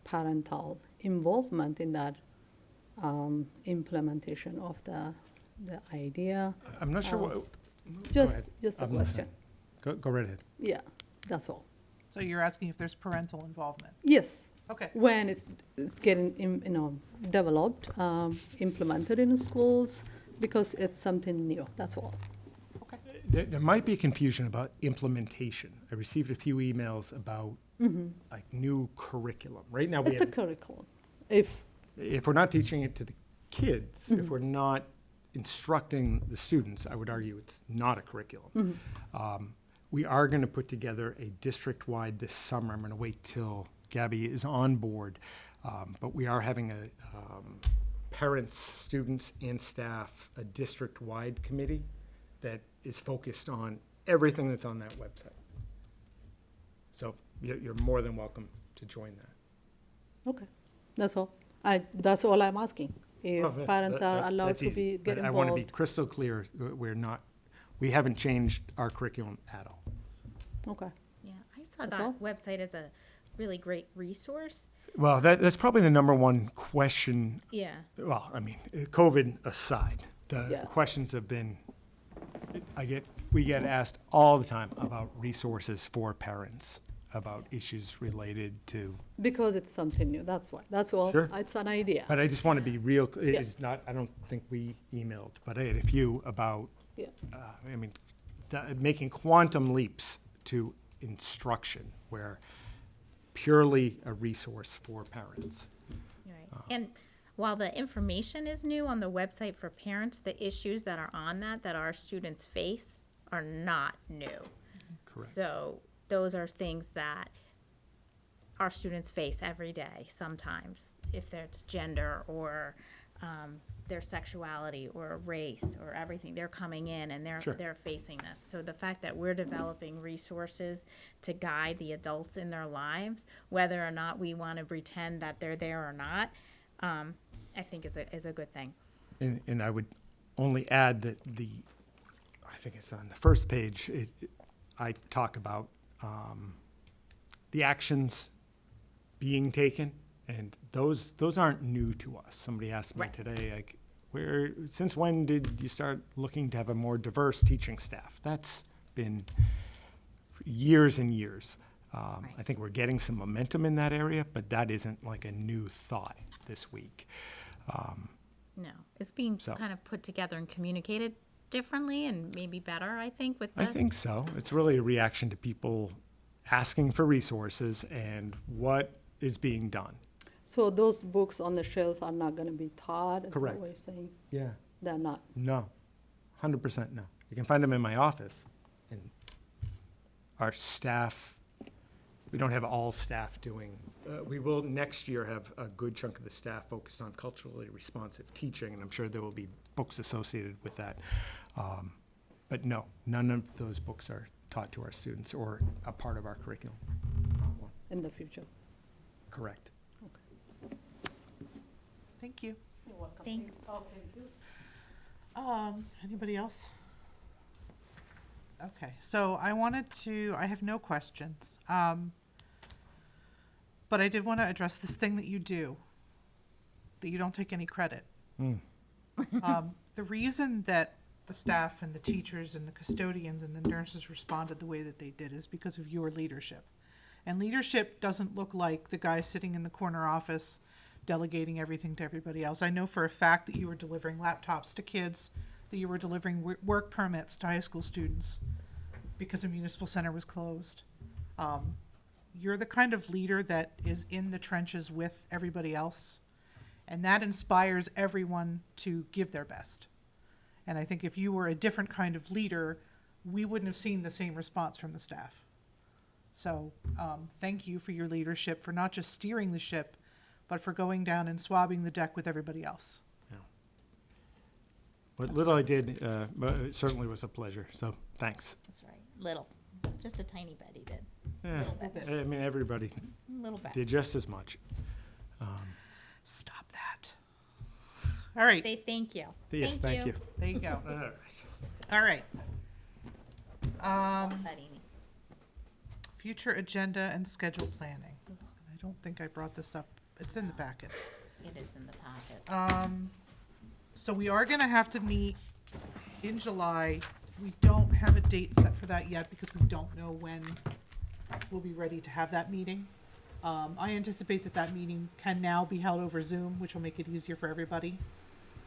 parental involvement in that implementation of the idea? I'm not sure Um, what, go Just ahead. a I'm question. listening. Go right ahead. Yeah, that's all. So you're asking if there's parental involvement? Yes, Okay. when it's getting developed, implemented in schools, because it's something new. That's all. There might be confusion about implementation. I received a few emails about like new curriculum. Right now, we It's a have, curriculum. if we're not teaching it to the kids, if we're not instructing the students, I would argue it's not a curriculum. We are going to put together a district-wide this summer. I'm going to wait till Gabby is on board. But we are having a parents, students, and staff, a district-wide committee that is focused on everything that's on that website. So you're more than welcome to join that. Okay, that's all. That's all I'm asking. If Oh, yeah, parents are that's allowed to easy. get But I want to be involved. crystal clear, we haven't changed our curriculum at all. Okay, Yeah, I saw That's all? that website as a really great resource. Well, that's probably the number one question. Yeah, Well, I mean, COVID aside, the Yeah. questions have been, we get asked all the time about resources for parents, about issues related to, because it's something new, that's why. That's all. Sure. It's an idea. but I just want to be real, Yeah. it's not, I don't think we emailed, but I had a few about, Yeah. making quantum leaps to instruction where purely a resource for parents. right. And while the information is new on the website for parents, the issues that are on that our students face are not new. Correct. So those are things that our students face every day sometimes, if it's gender or their sexuality or race or everything. They're coming in and Sure. they're facing this. So the fact that we're developing resources to guide the adults in their lives, whether or not we want to pretend that they're there or not, I think is a good thing. And I would only add that I think it's on the first page, I talk about the actions being taken, and those aren't new to us. Somebody asked me Right. today, like, since when did you start looking to have a more diverse teaching staff? That's been years and years. I think we're getting some momentum in that area, but that isn't like a new thought this week. No, it's being So- kind of put together and communicated differently and maybe better, I think, with I the. think so. It's really a reaction to people asking for resources and what is being done. So those books on the shelf are not going to be taught? Is Correct. that what you're saying? Yeah. They're not. No, 100% no. You can find them in my office. And our staff, we don't have all staff doing, we will next year have a good chunk of the staff focused on culturally responsive teaching, and I'm sure there will be books associated with that. But no, none of those books are taught to our students or a part of our curriculum. In the future. Correct. Thank you. Thanks. Anybody else? Okay, so I have no questions. But I did want to address this thing that you do, that you don't take any credit. The reason that the staff and the teachers and the custodians and the nurses responded the way that they did is because of your leadership. And leadership doesn't look like the guy sitting in the corner office delegating everything to everybody else. I know for a fact that you were delivering laptops to kids, that you were delivering work permits to high school students because the municipal center was closed. You're the kind of leader that is in the trenches with everybody else, and that inspires everyone to give their best. And I think if you were a different kind of leader, we wouldn't have seen the same response from the staff. So thank you for your leadership, for not just steering the ship, but for going down and swabbing the deck with everybody else. What little I did, but it certainly was a pleasure, so thanks. That's right. Little. Just a tiny bit he did. Yeah, Little bit. I mean, everybody A little bit. did just as much. Stop that. All right, Say thank you. Yes, thank you. there you go. All right. All right. Well said, Amy. Future agenda and schedule planning. I don't think I brought this up. It's in the packet. It is in the packet. So we are gonna have to meet in July. We don't have a date set for that yet because we don't know when we'll be ready to have that meeting. I anticipate that that meeting can now be held over Zoom, which will make it easier for everybody.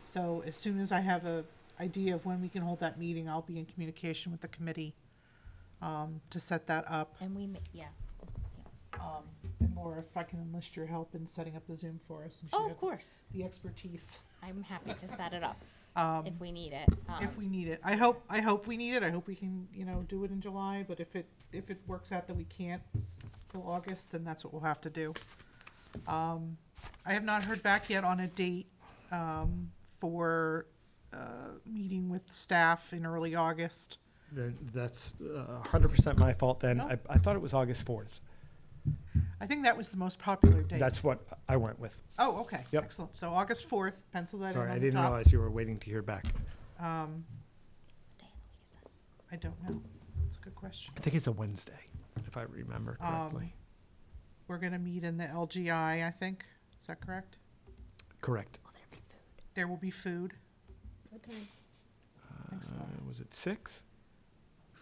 So as soon as I have a idea of when we can hold that meeting, I'll be in communication with the committee, to set that up. And we, yeah. And Laura, if I can enlist your help in setting up the Zoom for us, since you Oh, have of course. the expertise, I'm happy to set it up if we need it. if we need it. I hope we need it. I hope we can, do it in July, but if it works out that we can't till August, then that's what we'll have to do. I have not heard back yet on a date, for, meeting with staff in early August. That's 100% my fault then. No. I thought it was August 4th. I think that was the most popular date. That's what I went with. Oh, okay, Yep. excellent. So August 4th, pencil that in Sorry, on I the didn't top. realize you were waiting to hear back. What day of the week is that? I don't know. That's a good question. I think it's a Wednesday, if I remember correctly. We're gonna meet in the LGI, I think. Is that correct? Correct. Will there be food? There will be food. What time? Thanks, Uh, Laura. was it 6?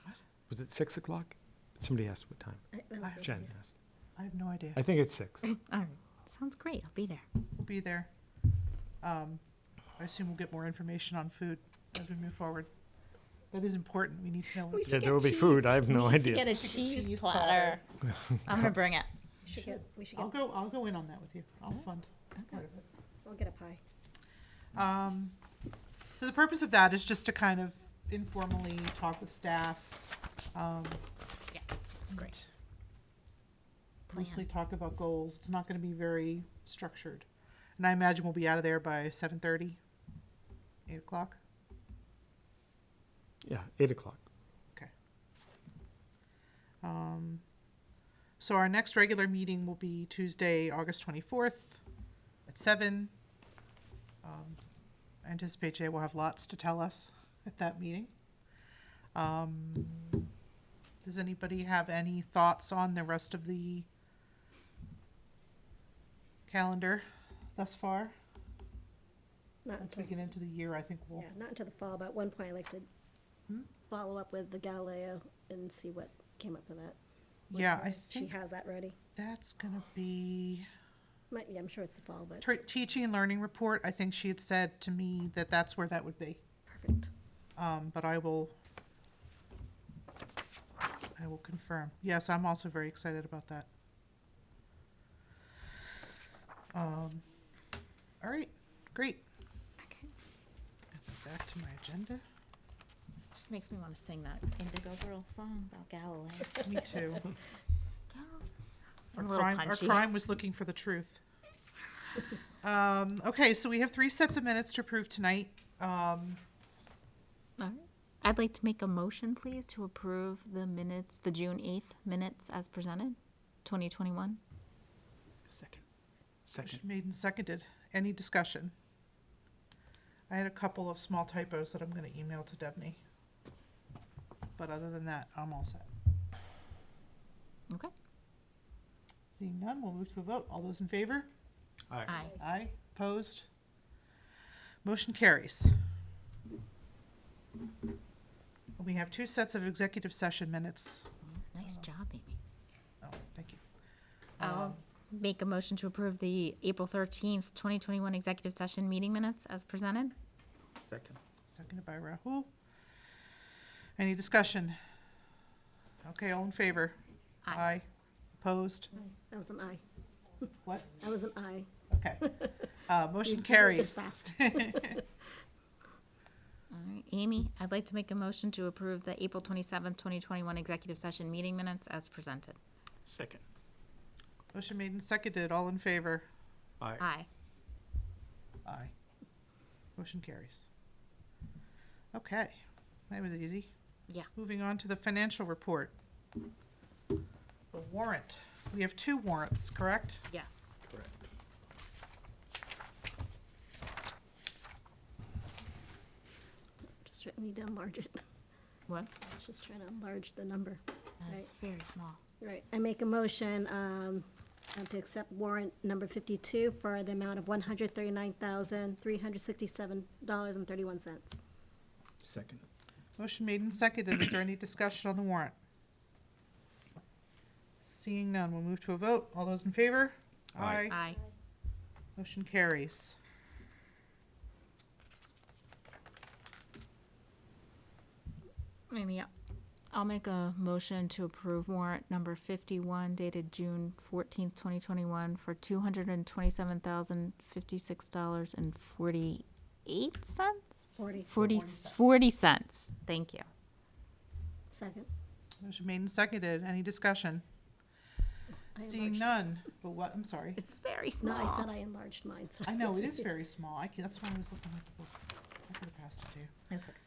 What? Was it 6 o'clock? Somebody asked what time. That was good, Jen yeah. asked. I have no idea. I think it's 6. All right. Sounds great. I'll be there. We'll be there. I assume we'll get more information on food as we move forward. That is important. We need to know. We what- should Yeah, get there will be cheese. food. I have no We should idea. get a cheese cheese platter. platter. I'm gonna bring it. We should I'll get, go in on that with you. I'll fund part of it. we'll get a pie. So the purpose of that is just to kind of informally talk with staff. Yeah, that's great. Mostly talk about goals. It's not gonna be very structured. And I imagine we'll be out of there by 7:30, 8 o'clock. Yeah, 8 o'clock. Okay. So our next regular meeting will be Tuesday, August 24th at 7. I anticipate Jay will have lots to tell us at that meeting. Does anybody have any thoughts on the rest of the calendar thus far? Not once we until, get into the year, I think we'll, yeah, not until the fall, but at one point I'd like to follow up with the Galileo and see what came up with that. yeah, I She think has that ready. that's gonna be Yeah, I'm sure it's the fall, but teaching and learning report. I think she had said to me that that's where that would be. perfect. But I will confirm. Yes, I'm also very excited about that. All right, great. Okay. Back to my agenda. Just makes me want to sing that Indigo Girl song about Galileo. Me too. I'm a little Our punchy. crime was looking for the truth. Okay, so we have 3 sets of minutes to approve tonight. All right. I'd like to make a motion, please, to approve the minutes, the June 8th minutes as presented, 2021. Second. Motion made and seconded. Any discussion? I had a couple of small typos that I'm gonna email to Debney. But other than that, I'm all set. Okay. Seeing none, we'll move to a vote. All those in favor? Aye. Aye. Aye. Opposed? Motion carries. We have 2 sets of executive session minutes. Nice job, Amy. Oh, thank you. I'll make a motion to approve the April 13th, 2021 executive session meeting minutes as presented. Second. Seconded by Rahul. Any discussion? Okay, all in favor? Aye. Opposed? That was an aye. What? That was an aye. Okay. Motion You wrote carries. this fast. All right, Amy, I'd like to make a motion to approve the April 27th, 2021 executive session meeting minutes as presented. Second. Motion made and seconded. All in favor? Aye. Aye. Aye. Motion carries. Okay, that was easy. Yeah. Moving on to the financial report. The warrant. We have 2 warrants, correct? Yeah. Correct. Just trying, need to enlarge it. What? Just trying to enlarge the number. That's very small. Right, I make a motion, to accept warrant number 52 for the amount of $139,367.31. Second. Motion made and seconded. Is there any discussion on the warrant? Seeing none, we'll move to a vote. All those in favor? Aye. Aye. Motion carries. Amy, I'll make a motion to approve warrant number 51 dated June 14th, 2021 for $227,056.48. 40. 40 cents. Thank you. Second. Motion made and seconded. Any discussion? I Seeing enlarged- none. But what? I'm sorry. It's very No, small. I said I enlarged mine, so. I know, it is very small. That's why I was looking at the book. I could have passed it to you. It's okay.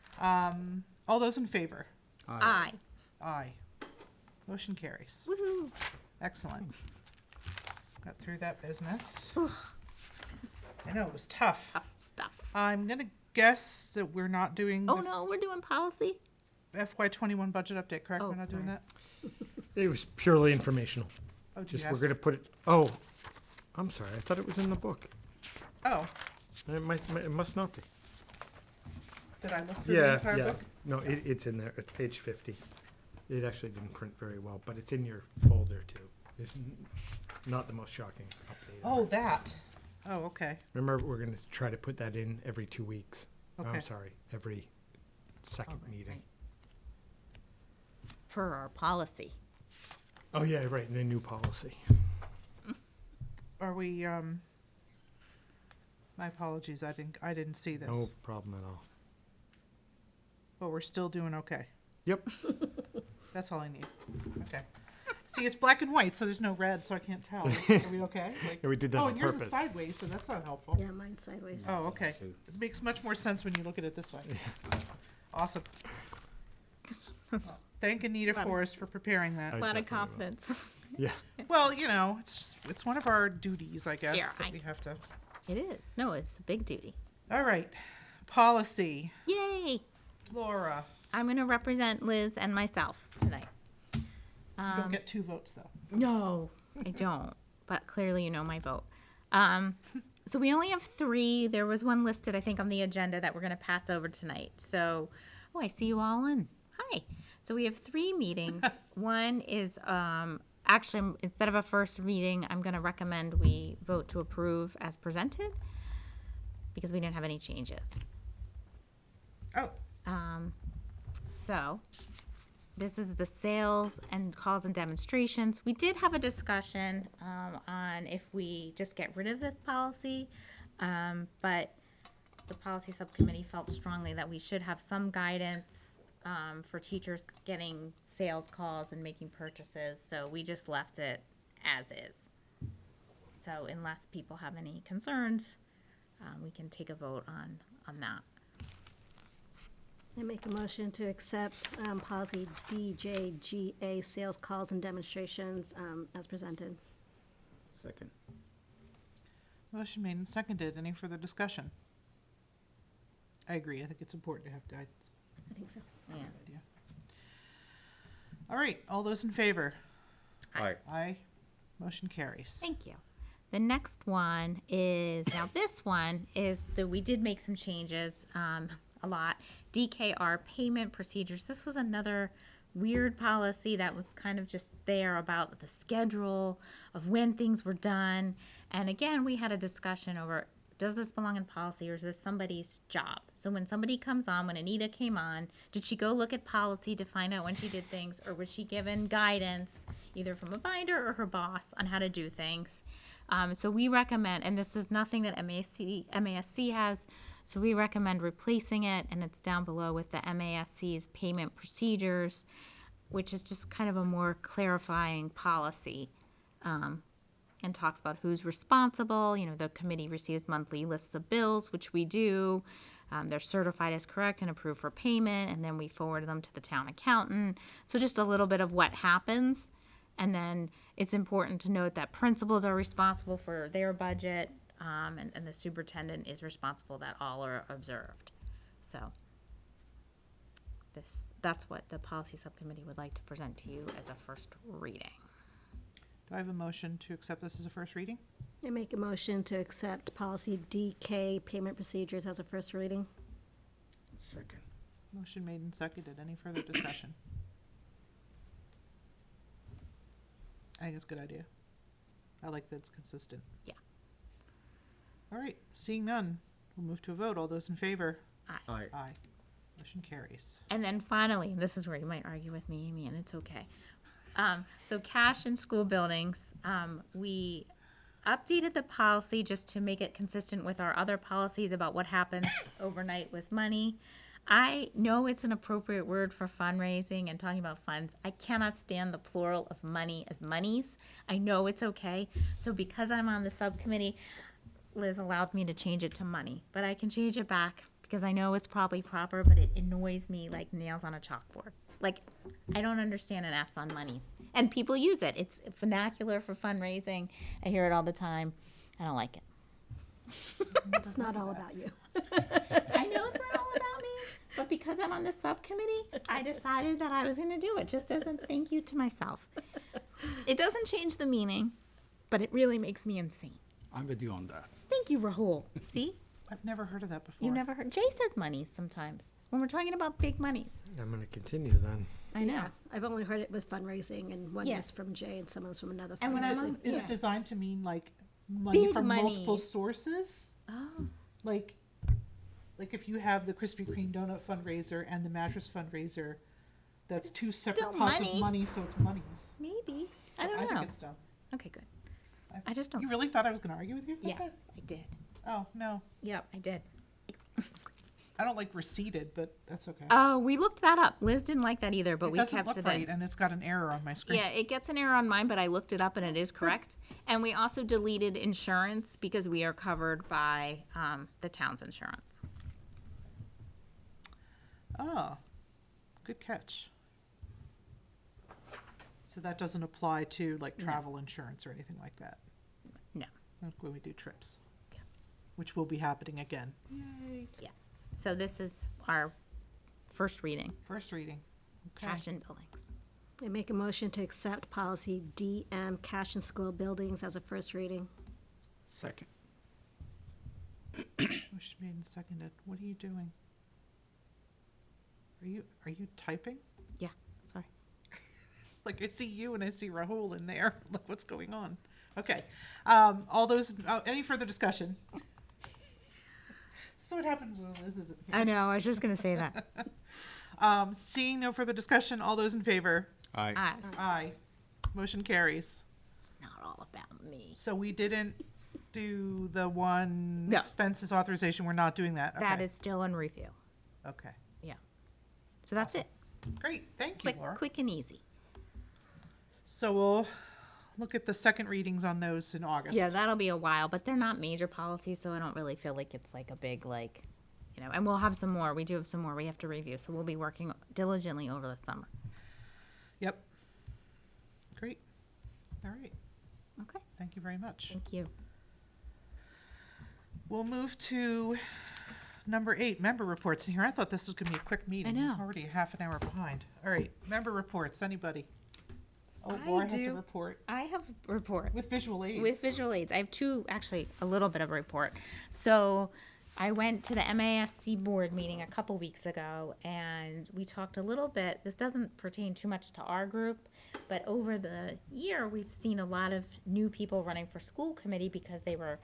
All those in favor? Aye. Aye. Motion carries. Woohoo. Excellent. Got through that business. I know, it was tough. Tough stuff. I'm gonna guess that we're not doing Oh the no, we're doing policy? FY21 budget update, correct? Oh, We're not doing sorry. that? It was purely informational. Oh, do you Just, have we're gonna put it, oh, I'm sorry, I thought it was in the book. Oh, It must not be. did I look through the Yeah, entire yeah. book? No, it's in there, it's page 50. It actually didn't print very well, but it's in your folder too. It's not the most shocking update. Oh, that. Oh, okay. Remember, we're gonna try to put that in every 2 weeks. Okay. I'm sorry, every second Oh, meeting. Per our policy. Oh, yeah, right, the new policy. Are we, my apologies, I didn't see this. No problem at all. But we're still doing okay. Yep. That's all I need. Okay. See, it's black and white, so there's no red, so I can't tell. Are we okay? Like- Yeah, we did that Oh, on and yours is purpose. sideways, so that's not helpful. Yeah, mine's sideways. Oh, okay. It makes much more sense when you look at it this way. Awesome. Well, thank Anita Forrest for preparing that. I A lot of definitely will. confidence. Yeah. Well, you know, it's one of our duties, I guess, Yeah, that we have to. It is. No, it's a big duty. All right. Policy. Yay! Laura, I'm going to represent Liz and myself tonight. you don't get 2 votes, though. No, I don't. But clearly, you know my vote. So we only have 3. There was one listed, I think, on the agenda that we're going to pass over tonight. So, oh, I see you all in. Hi. So we have 3 meetings. One is, actually, instead of a first reading, I'm going to recommend we vote to approve as presented because we didn't have any changes. Oh, So, this is the sales and calls and demonstrations. We did have a discussion on if we just get rid of this policy, but the policy subcommittee felt strongly that we should have some guidance for teachers getting sales calls and making purchases, so we just left it as is. So unless people have any concerns, we can take a vote on that. I make a motion to accept policy DJGA, sales calls and demonstrations, as presented. Second. motion made and seconded. Any further discussion? I agree. I think it's important to have guidance. I think so. Yeah. Idea. All right, all those in favor? Aye. Aye. Motion carries. Thank you. The next one is, now this one is that we did make some changes, a lot. DKR payment procedures. This was another weird policy that was kind of just there about the schedule of when things were done. And again, we had a discussion over, does this belong in policy or is this somebody's job? So when somebody comes on, when Anita came on, did she go look at policy to find out when she did things, or was she given guidance either from a binder or her boss on how to do things? So we recommend, and this is nothing that MASC has, so we recommend replacing it, and it's down below with the MASC's payment procedures, which is just kind of a more clarifying policy, and talks about who's responsible. You know, the committee receives monthly lists of bills, which we do. They're certified as correct and approved for payment, and then we forward them to the town accountant. So just a little bit of what happens. And then it's important to note that principals are responsible for their budget, and the superintendent is responsible that all are observed. So that's what the policy subcommittee would like to present to you as a first reading. Do I have a motion to accept this as a first reading? I make a motion to accept policy DK, payment procedures, as a first reading. Second. Motion made and seconded. Any further discussion? I think it's a good idea. I like that it's consistent. Yeah. All right, seeing none, we'll move to a vote. All those in favor? Aye. Aye. Motion carries. And then finally, and this is where you might argue with me, Amy, and it's okay. So cash in school buildings, we updated the policy just to make it consistent with our other policies about what happens overnight with money. I know it's an appropriate word for fundraising and talking about funds. I cannot stand the plural of money as monies. I know it's okay. So because I'm on the subcommittee, Liz allowed me to change it to money, but I can change it back because I know it's probably proper, but it annoys me like nails on a chalkboard. Like, I don't understand an S on monies. And people use it. It's vernacular for fundraising. I hear it all the time. I don't like it. It's not all about you. I know it's not all about me, but because I'm on the subcommittee, I decided that I was going to do it just as a thank you to myself. It doesn't change the meaning, but it really makes me insane. I'm with you on that. Thank you, Rahul. See? I've never heard of that before. You never heard. Jay says monies sometimes when we're talking about big monies. I'm going to continue then. I know. Yeah, I've only heard it with fundraising, and one Yeah. was from Jay and someone was from another And when I'm fundraising. on- Is Yeah. it designed to mean like money Big from multiple monies. sources? Oh. Like if you have the Krispy Kreme donut fundraiser and the mattress fundraiser, that's two separate still pots money. of money, so it's monies. Maybe. I don't I know. think it's dumb. Okay, good. I just don't. You really thought I was going to argue with you about Yes, that? I did. Oh, no. Yep, I did. I don't like receipted, but that's okay. Oh, we looked that up. Liz didn't like that either, but It we doesn't kept look it right, in. and it's got an error on my screen. Yeah, it gets an error on mine, but I looked it up and it is correct. And we also deleted insurance because we are covered by the town's insurance. Oh, good catch. So that doesn't apply to like travel insurance or anything like that? No. Like when we do trips? Yeah. Which will be happening again. Yeah. So this is our first reading, First reading. Okay. cash in buildings. I make a motion to accept policy DM, cash in school buildings, as a first reading. Second. Motion made and seconded. What are you doing? Are you typing? Yeah, sorry. Like, I see you and I see Rahul in there. Like, what's going on? Okay. Any further discussion? So what happens when Liz isn't here? I know, I was just gonna say that. Seeing no further discussion, all those in favor? Aye. Aye. Motion carries. It's not all about me. So we didn't do the one No. expenses authorization. We're not doing that. That Okay. is still in review. Okay. Yeah. So that's it. Great. Thank you, Quick, Laura. quick and easy. So we'll look at the second readings on those in August. Yeah, that'll be a while, but they're not major policies, so I don't really feel like it's like a big, like, and we'll have some more. We do have some more we have to review, so we'll be working diligently over the summer. Yep. Great. All right. Okay. Thank you very much. Thank you. We'll move to number 8, member reports. And here, I thought this was going to be a quick meeting. know. Already a half an hour behind. All right, member reports. Anybody? Oh, I Laura has a do. report I have a report. with visual aids. With visual aids. I have actually a little bit of a report. So I went to the MASC board meeting a couple weeks ago and we talked a little bit. This doesn't pertain too much to our group, but over the year, we've seen a lot of new people running for school committee because they were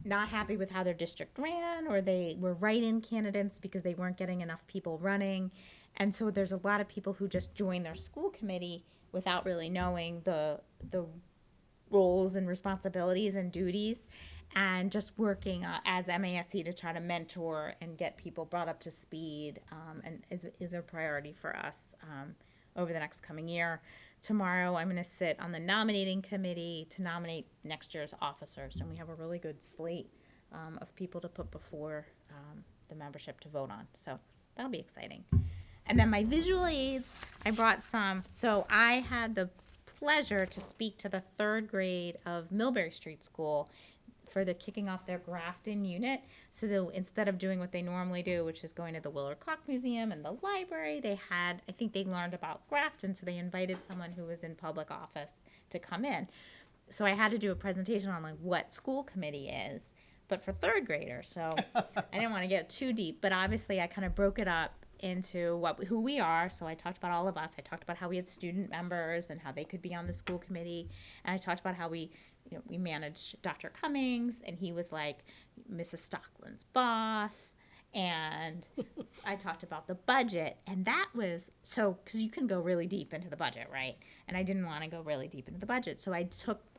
not happy with how their district ran, or they were write-in candidates because they weren't getting enough people running. And so there's a lot of people who just join their school committee without really knowing the roles and responsibilities and duties, and just working as MASC to try to mentor and get people brought up to speed, and is a priority for us over the next coming year. Tomorrow, I'm going to sit on the nominating committee to nominate next year's officers, and we have a really good slate of people to put before the membership to vote on. So that'll be exciting. And then my visual aids, I brought some. So I had the pleasure to speak to the 3rd grade of Millbury Street School for the kicking off their Grafton unit. So instead of doing what they normally do, which is going to the Willard Clock Museum and the library, I think they learned about Grafton, so they invited someone who was in public office to come in. So I had to do a presentation on like what school committee is, but for 3rd graders. So I didn't want to get too deep, but obviously I kind of broke it up into who we are. So I talked about all of us. I talked about how we had student members and how they could be on the school committee. And I talked about how we managed Dr. Cummings, and he was like Mrs. Stockland's boss. And I talked about the budget, and that was because you can go really deep into the budget, right? And I didn't want to go really deep into the budget. So I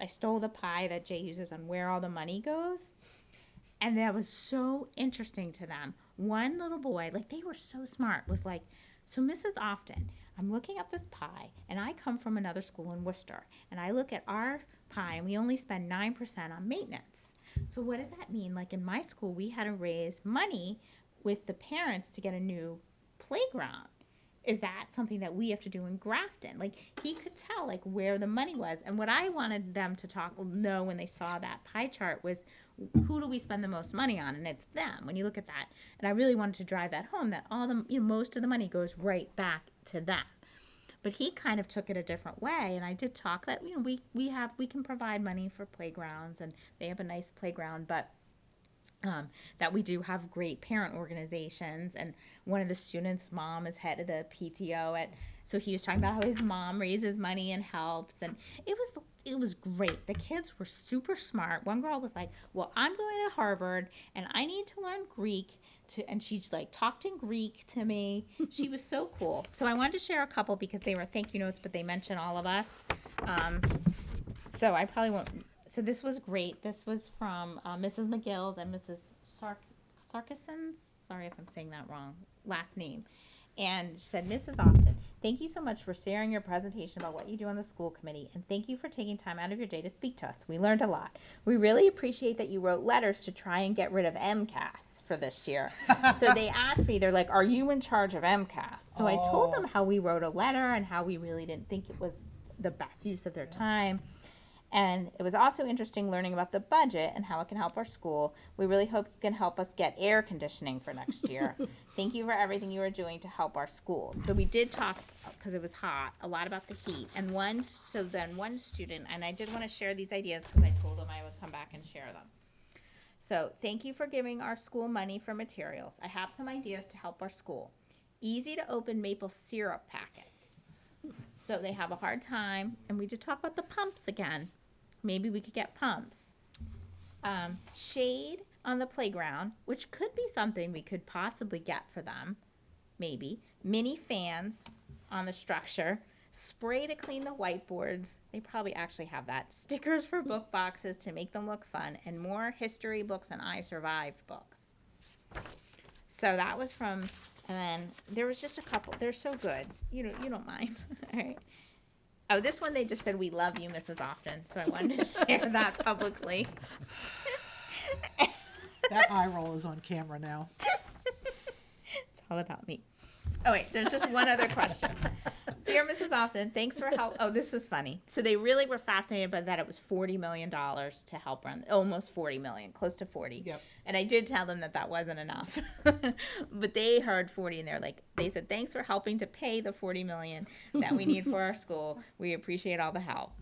stole the pie that Jay uses on where all the money goes. And that was so interesting to them. One little boy, like they were so smart, was like, so Mrs. Often, I'm looking at this pie, and I come from another school in Worcester, and I look at our pie, and we only spend 9% on maintenance. So what does that mean? Like in my school, we had to raise money with the parents to get a new playground. Is that something that we have to do in Grafton? Like he could tell like where the money was. And what I wanted them to know when they saw that pie chart was, who do we spend the most money on? And it's them when you look at that. And I really wanted to drive that home, that most of the money goes right back to them. But he kind of took it a different way, and I did talk that we can provide money for playgrounds, and they have a nice playground, but that we do have great parent organizations, and one of the students' mom is head of the PTO so he was talking about how his mom raises money and helps, and it was great. The kids were super smart. One girl was like, well, I'm going to Harvard and I need to learn Greek and she's like talked in Greek to me. She was so cool. So I wanted to share a couple because they were thank you notes, but they mention all of us. So I probably won't. So this was great. This was from Mrs. McGill's and Mrs. Sarkison's. Sorry if I'm saying that wrong. Last name. And she said, Mrs. Often, thank you so much for sharing your presentation about what you do on the school committee, and thank you for taking time out of your day to speak to us. We learned a lot. We really appreciate that you wrote letters to try and get rid of MCAS for this year. So they asked me, they're like, are you in charge of MCAS? So I told them how we wrote a letter and how we really didn't think it was the best use of their time. And it was also interesting learning about the budget and how it can help our school. We really hope you can help us get air conditioning for next year. Thank you for everything you are doing to help our schools. So we did talk, because it was hot, a lot about the heat. And one student, and I did want to share these ideas because I told them I would come back and share them. So thank you for giving our school money for materials. I have some ideas to help our school. Easy to open maple syrup packets. So they have a hard time, and we just talk about the pumps again. Maybe we could get pumps. Shade on the playground, which could be something we could possibly get for them. Maybe. Mini fans on the structure. Spray to clean the whiteboards. They probably actually have that. Stickers for book boxes to make them look fun. And more history books and I Survived books. So that was from, and then there was just a couple. They're so good. You don't mind. All right. Oh, this one they just said, "We love you, Mrs. Often." So I wanted to share that publicly. That eye roll is on camera now. It's all about me. Oh, wait, there's just one other question. Dear Mrs. Often, thanks for help. Oh, this is funny. So they really were fascinated by that it was $40 million to help run, almost 40 million, close to 40. Yep. And I did tell them that that wasn't enough. But they heard 40 and they're like, they said, thanks for helping to pay the 40 million that we need for our school. We appreciate all the help.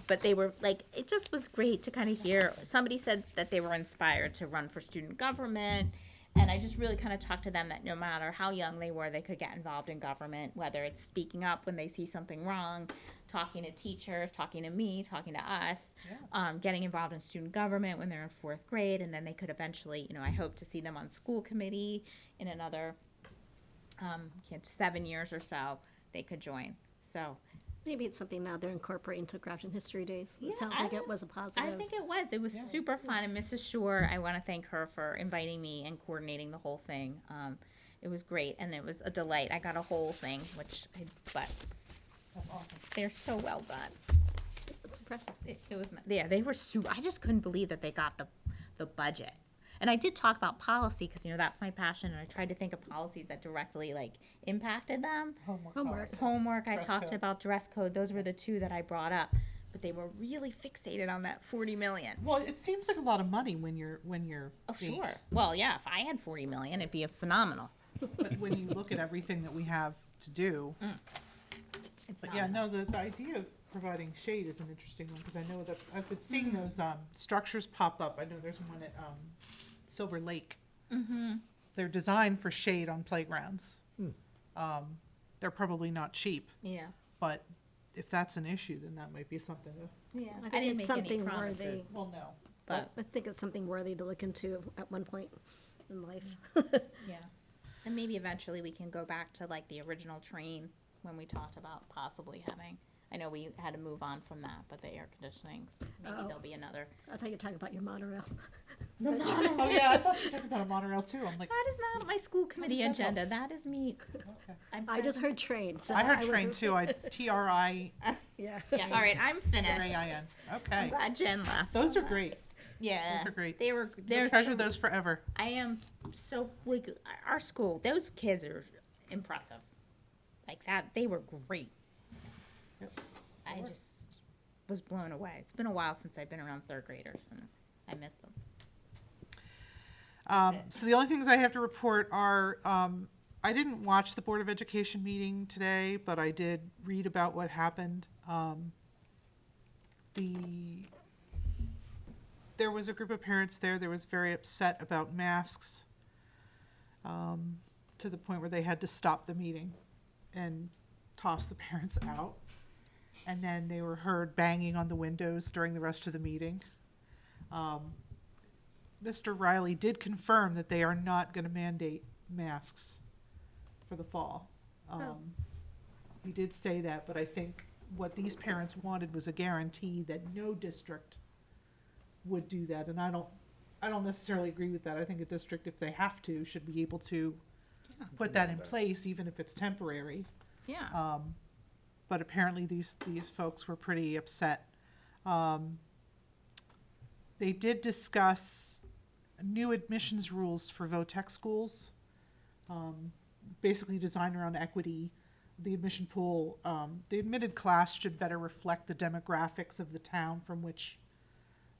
But they were like, it just was great to kind of hear. Somebody said that they were inspired to run for student government. And I just really kind of talked to them that no matter how young they were, they could get involved in government, whether it's speaking up when they see something wrong, talking to teachers, talking to me, talking to us, getting involved in student government when they're in 4th grade. And then they could eventually, I hope to see them on school committee in another 7 years or so, they could join. So Maybe it's something now they're incorporating to Grafton History Days. It Yeah, sounds I like it don't- was a positive. I think it was. It was super fun. And Mrs. Shore, I want to thank her for inviting me and coordinating the whole thing. It was great, and it was a delight. I got a whole thing, but That's awesome. they're so well done. It's impressive. It was, yeah, they were super. I just couldn't believe that they got the budget. And I did talk about policy because that's my passion, and I tried to think of policies that directly impacted them. Homework. Homework, I Dress talked code. about dress code. Those were the two that I brought up, but they were really fixated on that 40 million. Well, it seems like a lot of money when you're Oh, eight. sure. Well, yeah, if I had 40 million, it'd be a phenomenal. But when you look at everything that we have to do, It's but not yeah, enough. no, the idea of providing shade is an interesting one because I know that I've been seeing those structures pop up. I know there's one at Silver Lake. They're designed for shade on playgrounds. They're probably not cheap, Yeah. but if that's an issue, then that might be something to. Yeah. I I, think didn't it's make something any worthy. promises, Well, no, but I think it's something worthy to look into at one point in life. yeah. And maybe eventually we can go back to the original train when we talked about possibly having. I know we had to move on from that, but the air conditioning, maybe Oh. there'll be another. I thought you were talking about your monorail. oh yeah, I thought you were talking about a monorail too. I'm like, That is not my school committee does that help? agenda. That is me. okay. I'm I just present. heard train. So I heard wasn't- train too. I TRIAIN. Yeah. Yeah. All right. I'm finished. I'm Okay, glad Jen left. those are great. Yeah. Those are great. They're We'll treasure those forever. I am so our school. Those kids are impressive. That they were great. Yep. I just was blown away. It's been a while since I've been around 3rd graders, and I miss them. So the only things I have to report are, I didn't watch the Board of Education meeting today, but I did read about what happened. There was a group of parents there that was very upset about masks, to the point where they had to stop the meeting and toss the parents out. And then they were heard banging on the windows during the rest of the meeting. Mr. Riley did confirm that they are not going to mandate masks for the fall. He did say that, but I think what these parents wanted was a guarantee that no district would do that, and I don't necessarily agree with that. I think a district, if they have to, should be able to put that in place, even if it's temporary. Yeah. But apparently these folks were pretty upset. They did discuss new admissions rules for VOTEC schools, basically designed around equity. The admission pool, the admitted class should better reflect the demographics of the town from which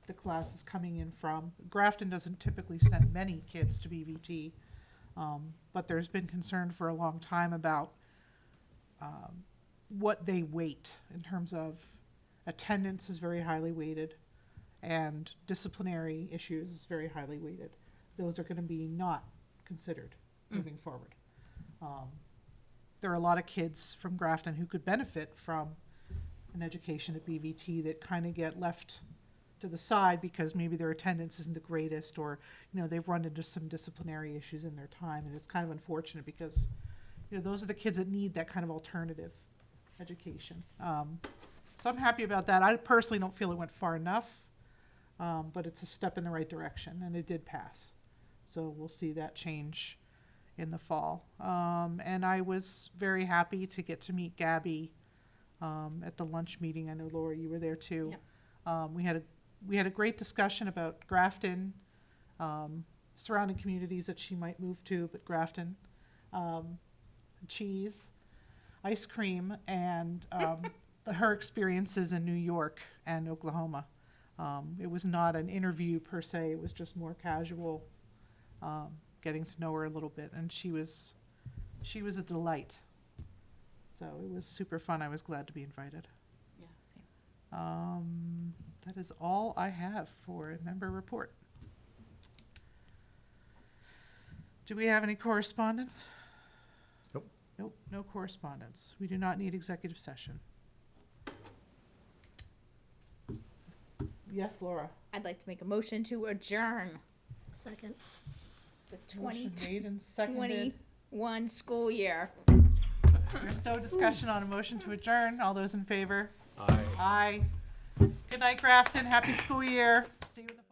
the class is coming in from. Grafton doesn't typically send many kids to BVT, but there's been concern for a long time about what they weight in terms of attendance is very highly weighted, and disciplinary issues is very highly weighted. Those are gonna be not considered moving forward. There are a lot of kids from Grafton who could benefit from an education at BVT that kind of get left to the side because maybe their attendance isn't the greatest, or, you know, they've run into some disciplinary issues in their time, and it's kind of unfortunate because, you know, those are the kids that need that kind of alternative education. So I'm happy about that. I personally don't feel it went far enough, but it's a step in the right direction, and it did pass. So we'll see that change in the fall. And I was very happy to get to meet Gabby at the lunch meeting. I know, Laura, you were there too. We had a great discussion about Grafton, surrounding communities that she might move to, but Grafton, cheese, ice cream, and her experiences in New York and Oklahoma. It was not an interview per se, it was just more casual, getting to know her a little bit, and she was a delight. So it was super fun. I was glad to be invited. Yeah, same. That is all I have for a member report. Do we have any correspondence? Nope. Nope, no correspondence. We do not need executive session. Yes, Laura? I'd like to make a motion to adjourn Second. the Motion made and seconded. 2021 school year. There's no discussion on a motion to adjourn. All those in favor? Aye. Aye. Good night, Grafton. Happy school year. See you in the